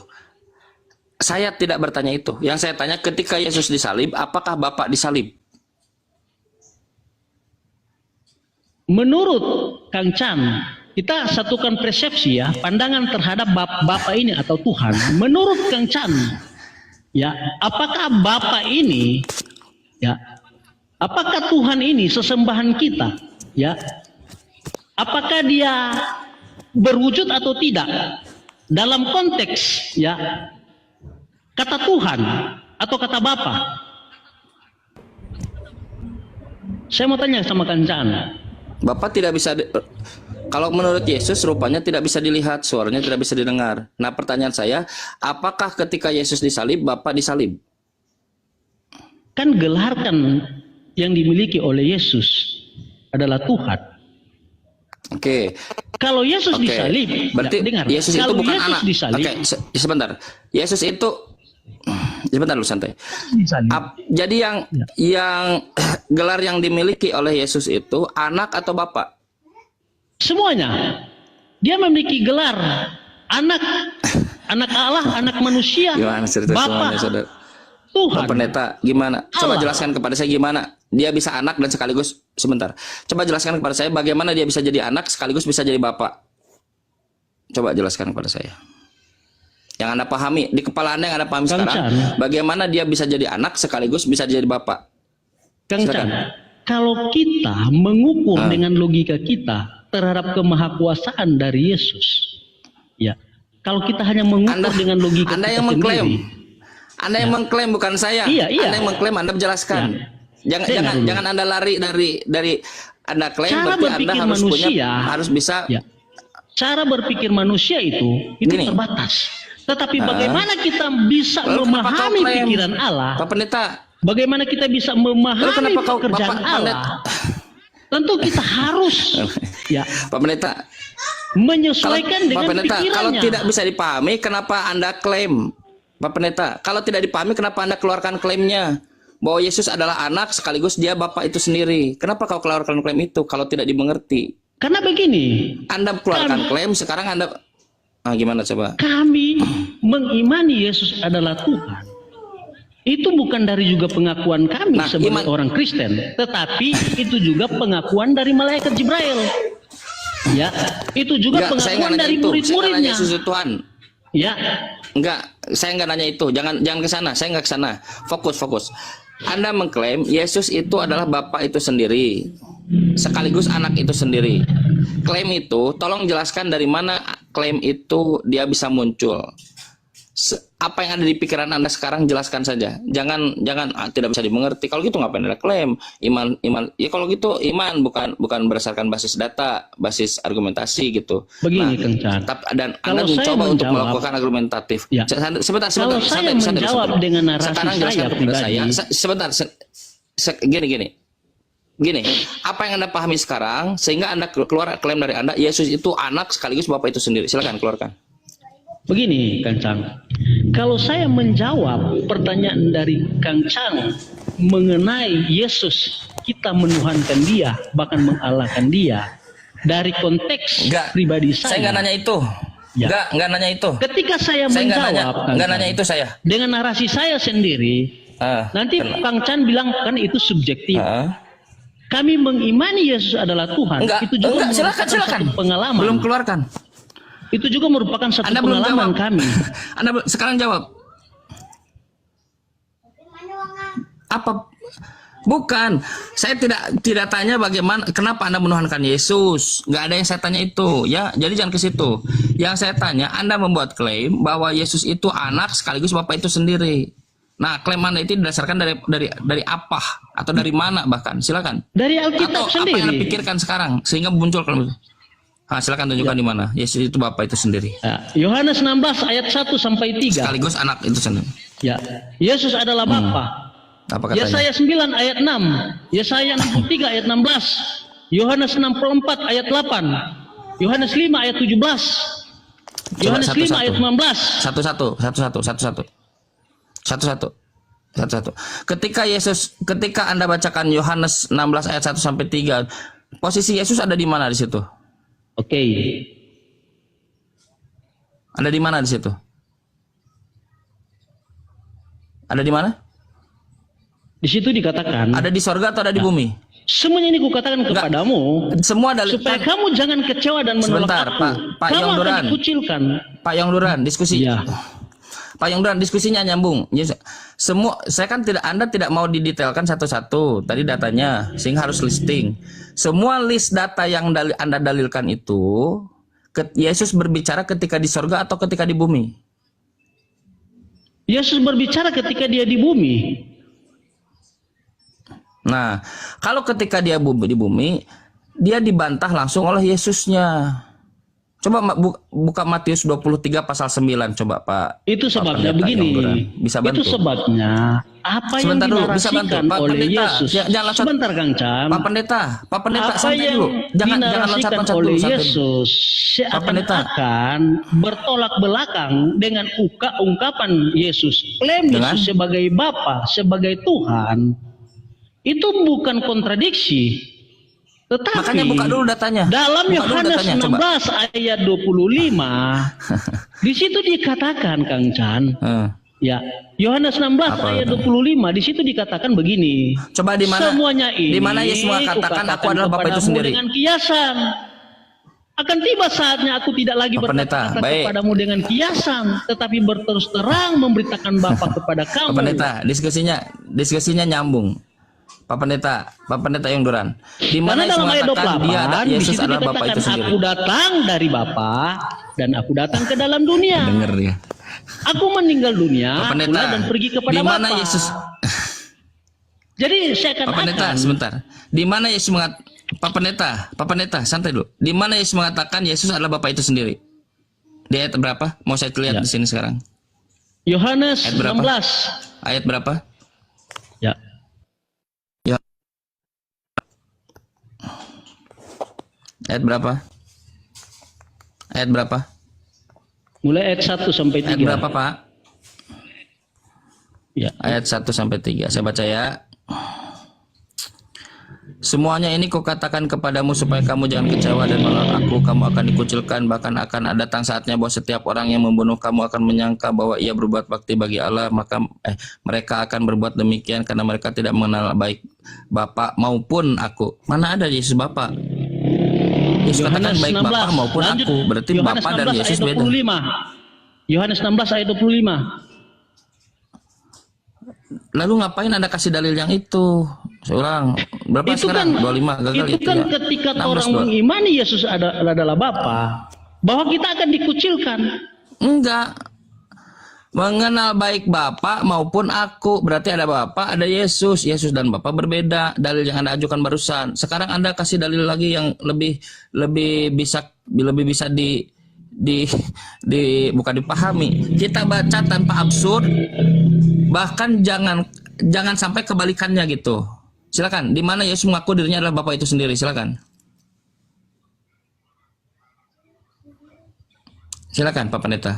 Saya tidak bertanya itu. Yang saya tanya, ketika Yesus disalib, apakah Bapak disalib? Menurut Kang Chan, kita satukan persepsi ya, pandangan terhadap Bapak ini atau Tuhan. Menurut Kang Chan, ya, apakah Bapak ini, ya, apakah Tuhan ini sesembahan kita, ya, apakah dia berwujud atau tidak dalam konteks, ya, kata Tuhan atau kata Bapa? Saya mau tanya sama Kang Chan. Bapak tidak bisa, kalau menurut Yesus rupanya tidak bisa dilihat, suaranya tidak bisa didengar. Nah, pertanyaan saya, apakah ketika Yesus disalib, Bapak disalib? Kan gelar kan yang dimiliki oleh Yesus adalah Tuhan. Oke. Kalau Yesus disalib, berarti dengar. Yesus itu Kalau bukan Yesus anak. disalib, Oke, sebentar. Yesus itu, sebentar lu santai. Jadi yang gelar yang dimiliki oleh Yesus itu anak atau bapak? Semuanya. Dia memiliki gelar anak, anak Allah, anak manusia, Gimana cerita Bapak, semuanya, saudara? Tuhan. Pak Pendeta, gimana? Coba Allah. jelaskan kepada saya gimana dia bisa anak dan sekaligus, sebentar. Coba jelaskan kepada saya bagaimana dia bisa jadi anak sekaligus bisa jadi bapak. Coba jelaskan kepada saya. Yang Anda pahami, di kepala Anda yang Anda pahami Kang sekarang, Chan. bagaimana dia bisa jadi anak sekaligus bisa jadi bapak. Kang Silakan. Chan, kalau kita mengukur dengan logika kita terhadap kemahakuasaan dari Yesus, ya, kalau kita hanya mengukur dengan logika Anda kita yang mengklaim. sendiri, Anda yang mengklaim bukan saya. Iya. Anda yang mengklaim, Anda menjelaskan. Jangan Anda lari dari Anda klaim, cara berarti Anda berpikir harus manusia, harus bisa. ya, cara berpikir manusia itu Gini. terbatas. Tetapi bagaimana kita bisa Lalu kenapa kau memahami klaim? pikiran Allah? Pak Pendeta, Bagaimana kita bisa lalu memahami kenapa kau pekerjaan Bapak Allah? Tentu kita harus, ya, Pak Pendeta, menyesuaikan Pak dengan Pendeta, kalau pikirannya. tidak bisa dipahami, kenapa Anda klaim? Pak Pendeta, kalau tidak dipahami, kenapa Anda keluarkan klaimnya bahwa Yesus adalah anak sekaligus dia Bapak itu sendiri? Kenapa kau keluarkan klaim itu kalau tidak dimengerti? Karena begini, Anda keluarkan klaim, sekarang Anda gimana coba? kami mengimani Yesus adalah Tuhan. Itu bukan dari juga pengakuan kami sebagai orang Kristen, tetapi itu juga pengakuan dari malaikat Jibril. Ya, itu juga Enggak, saya nggak pengakuan nanya dari itu. Saya nggak nanya murid-muridnya. Yesus itu Tuhan. Ya, Enggak, saya nggak nanya itu. Jangan ke sana. Saya nggak ke sana. Fokus. Anda mengklaim Yesus itu adalah Bapak itu sendiri, sekaligus anak itu sendiri. Klaim itu, tolong jelaskan dari mana klaim itu dia bisa muncul. Apa yang ada di pikiran Anda sekarang, jelaskan saja. Jangan tidak bisa dimengerti. Kalau gitu ngapain ada klaim? Iman. Ya kalau gitu iman bukan berdasarkan basis data, basis argumentasi gitu. Begini, Kang Chan. Dan Kalau Anda saya mencoba untuk menjawab, melakukan argumentatif. ya. Sebentar. Kalau saya menjawab dengan narasi Sekarang jelaskan saya kepada pribadi. saya. Sebentar. Gini, apa yang Anda pahami sekarang sehingga Anda keluar klaim dari Anda Yesus itu anak sekaligus Bapak itu sendiri. Silakan keluarkan. Begini, Kang Chan. Kalau saya menjawab pertanyaan dari Kang Chan mengenai Yesus, kita menuhankan dia, bahkan mengalahkan dia dari konteks pribadi saya. Saya nggak nanya itu. Ya. Nggak nanya itu. Ketika saya nggak menjawab, nggak nanya itu saya. dengan narasi saya sendiri, nanti Kang Chan bilang kan itu subjektif. Kami mengimani Yesus adalah Tuhan. Itu juga merupakan satu pengalaman. Belum keluarkan. Itu juga merupakan satu Anda belum pengalaman jawab. kami. Anda sekarang jawab. Apa? Bukan. Saya tidak tanya bagaimana, kenapa Anda menuhankan Yesus. Nggak ada yang saya tanya itu. Ya, jadi jangan ke situ. Yang saya tanya, Anda membuat klaim bahwa Yesus itu anak sekaligus Bapak itu sendiri. Nah, klaim Anda itu didasarkan dari apa atau dari mana bahkan? Silakan. Dari Alkitab atau sendiri. apa yang Anda pikirkan sekarang sehingga muncul klaim itu? Silakan tunjukkan di mana. Yesus itu Bapak itu sendiri. Yohanes 16 ayat 1 sampai 3. Sekaligus anak itu sendiri. Ya, Yesus adalah Bapa. Apa katanya? Yesaya 9 ayat 6, Yesaya 63 ayat 16, Yohanes 64 ayat 8, Yohanes 5 ayat 17. Yohanes 5 ayat 19. Satu-satu. Ketika Anda bacakan Yohanes 16 ayat 1 sampai 3, posisi Yesus ada di mana di situ? Oke. Ada di mana di situ? Ada di mana? Di situ dikatakan. Ada di sorga atau ada di bumi? Semuanya ini kukatakan kepadamu. Semua dalil. Supaya kamu jangan kecewa dan menolak Sebentar, aku. Pak Kamu Yongduran. akan dikucilkan. Pak Yongduran, diskusi. Iya. Pak Yongduran, diskusinya nyambung. Semua, saya kan Anda tidak mau didetailkan satu-satu tadi datanya, sehingga harus listing. Semua list data yang Anda dalilkan itu, Yesus berbicara ketika di sorga atau ketika di bumi? Yesus berbicara ketika dia di bumi. Nah, kalau ketika dia di bumi, dia dibantah langsung oleh Yesusnya. Coba buka Matius 23 pasal 9, coba Pak. Itu sebabnya begini. Bisa bantu. Itu sebabnya apa Sebentar yang dulu, bisa bantu dinarasikan Pak oleh Pendeta. Yesus. Jangan Sebentar Kang Cam. Pak Pendeta Apa santai yang dulu. Jangan dinarasikan loncat-loncat oleh dulu, santai. Yesus Pak Pendeta. seakan-akan bertolak belakang dengan ungkapan Yesus. Klaim Dengan? Yesus sebagai Bapa, sebagai Tuhan. Itu bukan kontradiksi. Tetapi Makanya buka dulu datanya. dalam Buka dulu Yohanes datanya, 16 coba. ayat 25 di situ dikatakan Kang Chan. Ya, Yohanes 16 Apa? ayat 25 di situ dikatakan begini. Coba di mana? Semuanya ini Di mana Yesus mengatakan aku adalah Bapa itu kepadamu sendiri? dengan kiasan. Akan tiba saatnya aku tidak lagi Pak Pendeta, berkata baik. kepadamu dengan kiasan, tetapi berterus terang memberitakan Bapa kepada kamu. Pak Pendeta, diskusinya nyambung. Pak Pendeta Yongduran. Di mana Karena dalam ayat mengatakan 28 di Yesus situ adalah Bapa dikatakan itu sendiri? aku datang dari Bapa dan aku datang ke dalam dunia. Dengar ya. Aku meninggal dunia Pak Pendeta, pula dan pergi kepada di mana Bapa. Yesus? Jadi saya Pak Pendeta, sebentar. Di mana Yesus Pak Pendeta, santai dulu. Di mana Yesus mengatakan Yesus adalah Bapa itu sendiri? Di ayat berapa? Mau saya lihat di sini sekarang. Yohanes Ayat berapa? 16. Ayat berapa? Ya. Ayat berapa? Ayat berapa? Mulai ayat 1 sampai 3. Ayat berapa, Pak? Ya. Ayat 1 sampai 3. Saya baca ya. Semuanya ini kukatakan kepadamu supaya kamu jangan kecewa dan menolak aku. Kamu akan dikucilkan, bahkan akan datang saatnya bahwa setiap orang yang membunuh kamu akan menyangka bahwa ia berbuat bakti bagi Allah. Maka mereka akan berbuat demikian karena mereka tidak mengenal baik Bapa maupun aku. Mana ada Yesus Bapa? Yesus katakan baik Bapa maupun Lanjut. aku. Berarti Yohanes Bapa dan 16 Yesus ayat beda. 25. Yohanes 16 ayat 25. Lalu ngapain Anda kasih dalil yang itu? Seorang berapa Itu sekarang? kan 25 gagal itu kan ya. ketika 16, orang 2. mengimani Yesus adalah Bapa, bahwa kita akan dikucilkan. Enggak. Mengenal baik Bapa maupun aku. Berarti ada Bapa, ada Yesus. Yesus dan Bapa berbeda. Dalil yang Anda ajukan barusan. Sekarang Anda kasih dalil lagi yang lebih bisa bukan dipahami. Kita baca tanpa absurd. Bahkan jangan sampai kebalikannya gitu. Silakan. Di mana Yesus mengaku dirinya adalah Bapa itu sendiri? Silakan. Silakan Pak Pendeta.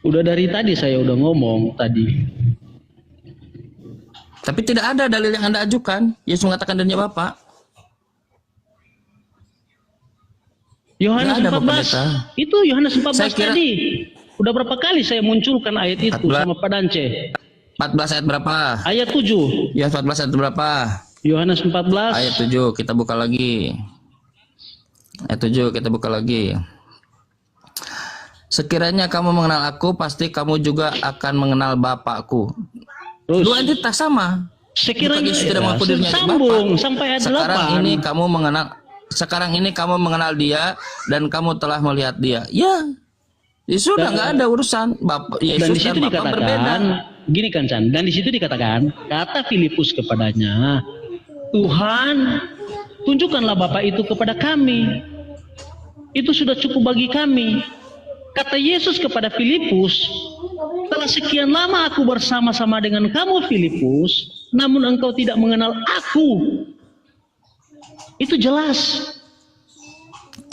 Udah dari tadi saya udah ngomong tadi. Tapi tidak ada dalil yang Anda ajukan. Yesus mengatakan dirinya Bapa. Yohanes Nggak ada, Pak 14. Pendeta. Itu Yohanes 14 Saya kira- tadi. Udah berapa kali saya munculkan ayat itu 14. sama Pak Dance? 14 ayat berapa? Ayat 7. Ya 14 ayat berapa? Yohanes 14. Ayat 7 kita buka lagi. Ayat 7 kita buka lagi. Sekiranya kamu mengenal aku, pasti kamu juga akan mengenal Bapakku. Dua entitas sama. Sekiranya Bukan Yesus tidak mengaku dirinya sambung Bapa. sampai ayat Sekarang ini kamu mengenal dia dan kamu telah melihat dia. Ya. Ya sudah, nggak ada urusan. Bapak Dan Yesus di situ dan Bapa berbeda. dikatakan, gini kan Chan, dan di situ dikatakan, kata Filipus kepadanya, Tuhan, tunjukkanlah Bapa itu kepada kami. Itu sudah cukup bagi kami. Kata Yesus kepada Filipus, telah sekian lama aku bersama-sama dengan kamu Filipus, namun engkau tidak mengenal aku. Itu jelas.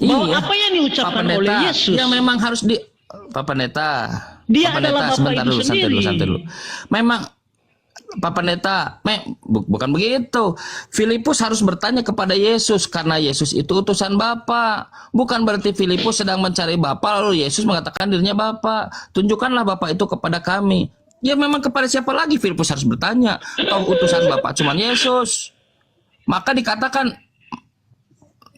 Bahwa Iya. apa yang Pak diucapkan oleh Pendeta, Yesus, yang memang harus di Pak Pendeta. Dia Pak adalah Bapa sebentar itu dulu, santai dulu, sendiri. santai dulu. Memang Pak Pendeta, bukan begitu. Filipus harus bertanya kepada Yesus karena Yesus itu utusan Bapa. Bukan berarti Filipus sedang mencari Bapa lalu Yesus mengatakan dirinya Bapa. Tunjukkanlah Bapa itu kepada kami. Ya memang kepada siapa lagi Filipus harus bertanya? Toh utusan Bapa cuman Yesus. Maka dikatakan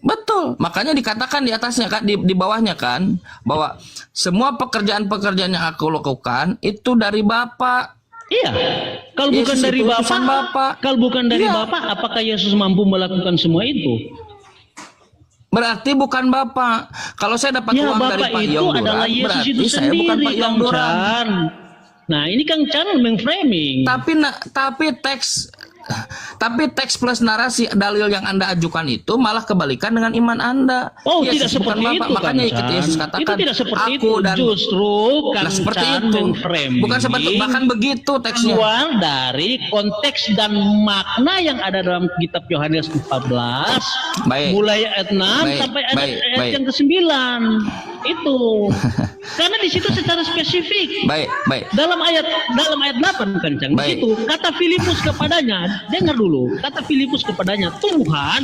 betul. Makanya dikatakan di atasnya kan, di bawahnya kan, bahwa semua pekerjaan-pekerjaan yang aku lakukan itu dari Bapa. iya. Kalau Yesus bukan dari itu utusan Bapa. kalau bukan dari Iya. Bapa, apakah Yesus mampu melakukan semua itu? Berarti bukan Bapak. Kalau saya dapat Ya, uang dari Bapak Pak itu Yong adalah Duran, Yesus berarti itu saya bukan sendiri, Pak Yong Kang Duran. Chan. Nah, ini Kang Chan memframing. Tapi teks plus narasi dalil yang Anda ajukan itu malah kebalikan dengan iman Anda. Oh, Yesus tidak bukan seperti Bapak. itu, Makanya Kang ketika Chan. Yesus katakan Itu tidak seperti aku itu. dan Justru Kang seperti Chan itu. memframing Bukan seperti bahkan begitu teksnya. keluar dari konteks dan makna yang ada dalam kitab Yohanes 14 Baik. mulai ayat 6 Baik, sampai ayat, baik, ayat baik. yang ke-9 itu. Karena di situ secara spesifik Baik, baik. dalam ayat 8 Kencang di Baik. situ kata Filipus kepadanya, dengar dulu, kata Filipus kepadanya, Tuhan,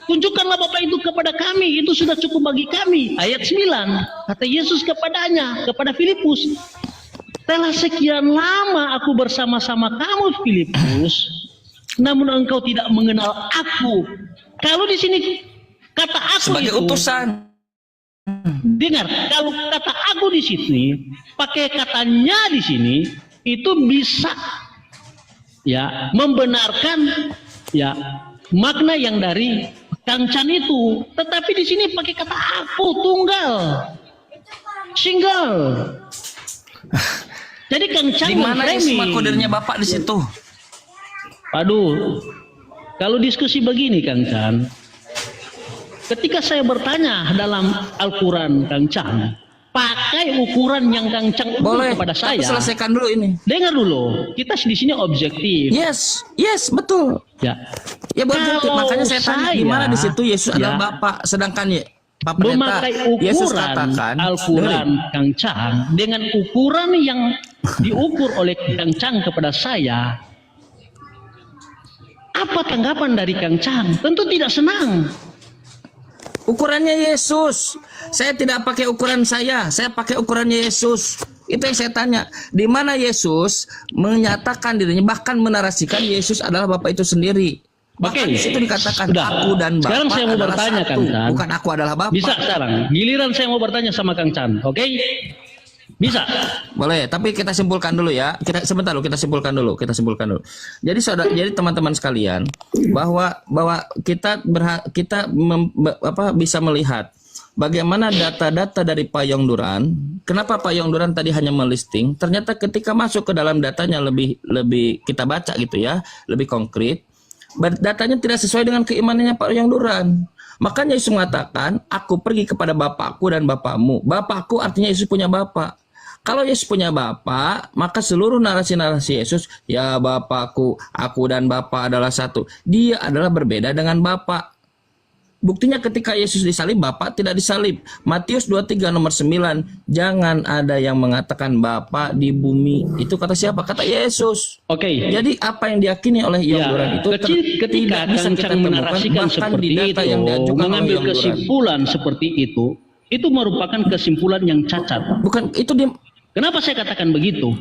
tunjukkanlah Bapa itu kepada kami, itu sudah cukup bagi kami. Ayat 9, kata Yesus kepadanya, kepada Filipus, telah sekian lama aku bersama-sama kamu Filipus, namun engkau tidak mengenal aku. Kalau di sini kata aku Sebagai itu, utusan. dengar, kalau kata aku di sini, pakai katanya di sini, itu bisa ya membenarkan ya makna yang dari Kang Chan itu. Tetapi di sini pakai kata aku tunggal, single. Jadi Kang Chan Di mana Yesus memframing. makodirnya Bapak di situ? Aduh, kalau diskusi begini Kang Chan, ketika saya bertanya dalam Al-Quran Kang Chan, pakai ukuran yang Kang Chan ukur Boleh, kepada tapi saya. selesaikan dulu ini. Dengar dulu, kita di sini objektif. Yes, betul. Ya, Ya betul. Kalau Makanya saya tanya di mana di situ Yesus adalah ya, Bapak, sedangkan ya Pak Pendeta, memakai Yesus ukuran katakan Al-Quran Kang Chan dengan ukuran yang diukur oleh Kang Chan kepada saya, apa tanggapan dari Kang Chan? Tentu tidak senang. ukurannya Yesus. Saya tidak pakai ukuran saya pakai ukurannya Yesus. Itu yang saya tanya. Di mana Yesus menyatakan dirinya, bahkan menarasikan Yesus adalah Bapak itu sendiri. Bahkan di situ dikatakan Sudah. aku dan Bapak Sekarang saya mau adalah bertanya, satu. Kang Chan. Bukan aku adalah Bapak. Bisa sekarang. Giliran saya mau bertanya sama Kang Chan, oke? Bisa. Boleh, tapi kita simpulkan dulu ya. Sebentar dulu, kita simpulkan dulu. Jadi jadi teman-teman sekalian, bahwa kita bisa melihat bagaimana data-data dari Pak Yong Duran. Kenapa Pak Yong Duran tadi hanya melisting? Ternyata ketika masuk ke dalam datanya lebih kita baca gitu ya, lebih konkret. Datanya tidak sesuai dengan keimanannya Pak Yong Duran. Makanya Yesus mengatakan, aku pergi kepada Bapakku dan Bapakmu. Bapakku artinya Yesus punya Bapak. Kalau Yesus punya Bapa, maka seluruh narasi-narasi Yesus, ya Bapakku, aku dan Bapa adalah satu. Dia adalah berbeda dengan Bapa. Buktinya ketika Yesus disalib, Bapa tidak disalib. Matius 23 nomor 9, jangan ada yang mengatakan Bapa di bumi. Itu kata siapa? Kata Yesus. Oke. Jadi apa yang diyakini oleh Yong Duran itu ketika tidak bisa Kang kita Chan temukan menarasikan bahkan seperti di data itu, yang diajukan oleh mengambil Yong Duran. kesimpulan seperti itu merupakan kesimpulan yang cacat. Bukan itu dia. Kenapa saya katakan begitu?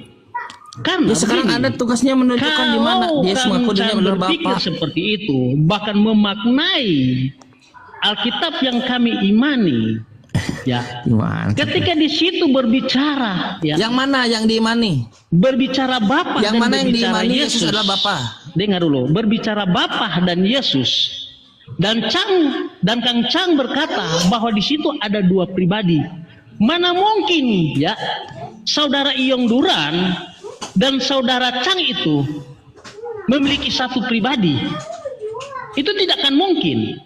Karena Ya, sekarang begini, Anda tugasnya menunjukkan di mana kalau Yesus mengaku Kang dirinya Chan adalah berpikir Bapa. seperti itu, bahkan memaknai Alkitab yang kami imani, ya. Gimana? Ketika di situ berbicara, ya. Yang mana yang diimani? Berbicara Bapa Yang dan mana yang berbicara diimani Yesus adalah Bapa? Dengar dulu, berbicara Bapa dan Yesus. Dan Kang Chan berkata bahwa di situ ada dua pribadi. Mana mungkin ya saudara Yong Duran dan saudara Chang itu memiliki satu pribadi? Itu tidak akan mungkin.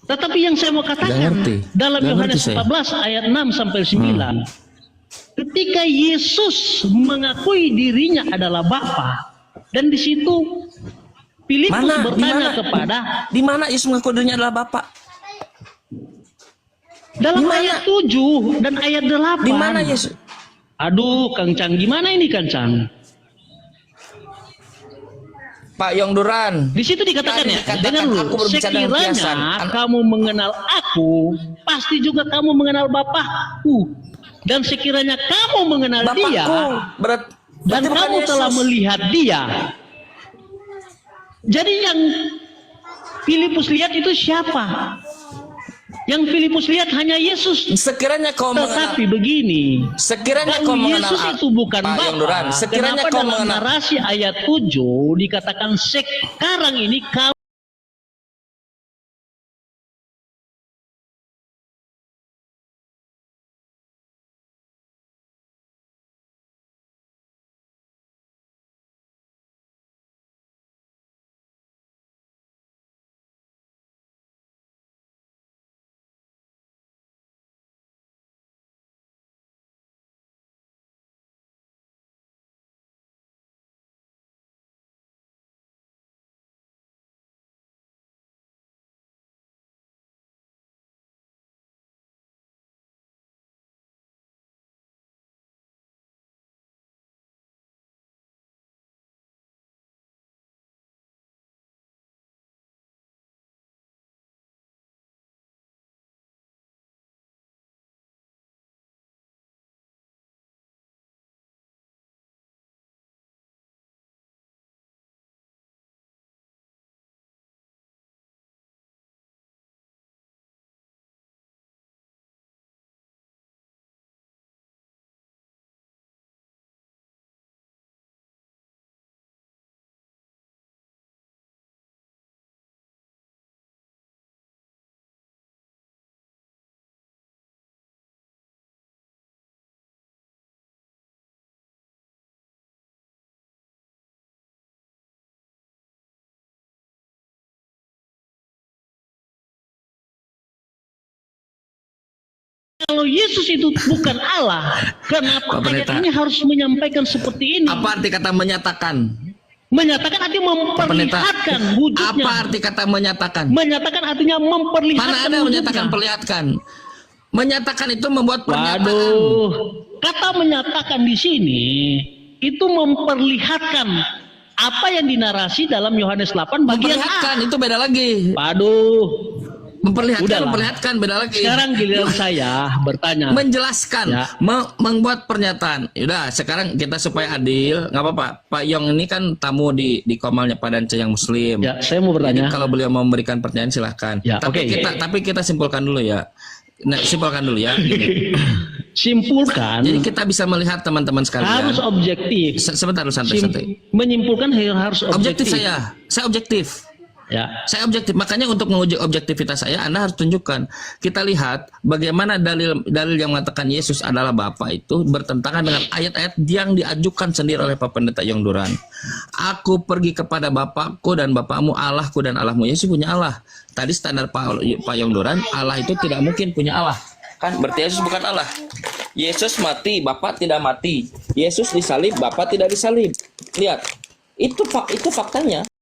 Tetapi yang saya mau katakan dalam Yohanes 14 ayat 6 sampai 9, ketika Yesus mengakui dirinya adalah Bapa, dan di situ Filipus bertanya kepada, di mana Yesus mengaku dirinya adalah Bapa? Dalam ayat 7 dan ayat 8. Di mana Yesus? Aduh, Kang Cang, gimana ini Kang Cang? Pak Yong Duran. Di situ dikatakan Tadi ya, dikatakan dengar dulu, aku berbicara dengan kiasan. sekiranya kamu mengenal aku, pasti juga kamu mengenal Bapakku. Dan sekiranya kamu mengenal Bapakku. dia, dan berarti bukan kamu Yesus. telah melihat dia. Jadi yang Filipus lihat itu siapa? Yang Filipus lihat hanya Yesus. Sekiranya kau Tetapi begini, sekiranya kalau kau mengenal Yesus itu bukan Pak Yong Duran, Bapa, sekiranya kenapa kau dalam mengenal narasi ayat 7 dikatakan sekarang ini kamu kalau Yesus itu bukan Allah, kenapa Pak ayat Pendeta. ini harus menyampaikan seperti ini? Apa arti kata menyatakan? Menyatakan artinya memperlihatkan wujudnya. Apa arti kata menyatakan? Menyatakan artinya memperlihatkan Mana ada wujudnya. menyatakan perlihatkan? Menyatakan itu membuat pernyataan. Waduh, kata menyatakan di sini itu memperlihatkan apa yang dinarasi dalam Yohanes 8 bagian Memperlihatkan A. itu beda lagi. Waduh. Memperlihatkan, Udahlah. memperlihatkan beda lagi. Sekarang giliran saya bertanya. Menjelaskan, Ya. membuat pernyataan. Yaudah, sekarang kita supaya adil, nggak apa-apa. Pak Yong ini kan tamu di Komalnya Pak Dance yang Muslim. Ya, saya mau bertanya. Jadi kalau beliau mau memberikan pertanyaan silahkan. Ya, tapi oke. tapi kita simpulkan dulu ya. Nah, simpulkan dulu ya. Gini. Simpulkan. Jadi kita bisa melihat teman-teman sekalian. Harus objektif. Sebentar, santai-santai. Menyimpulkan harus objektif. Saya objektif. Ya. Saya objektif, makanya untuk menguji objektivitas saya, Anda harus tunjukkan. Kita lihat bagaimana dalil yang mengatakan Yesus adalah Bapa itu bertentangan dengan ayat-ayat yang diajukan sendiri oleh Pak Pendeta Yong Duran. Aku pergi kepada Bapakku dan Bapakmu, Allahku dan Allahmu. Yesus punya Allah. Tadi standar Pak Yong Duran, Allah itu tidak mungkin punya Allah. Kan berarti Yesus bukan Allah. Yesus mati, Bapa tidak mati. Yesus disalib, Bapa tidak disalib. Lihat, itu faktanya.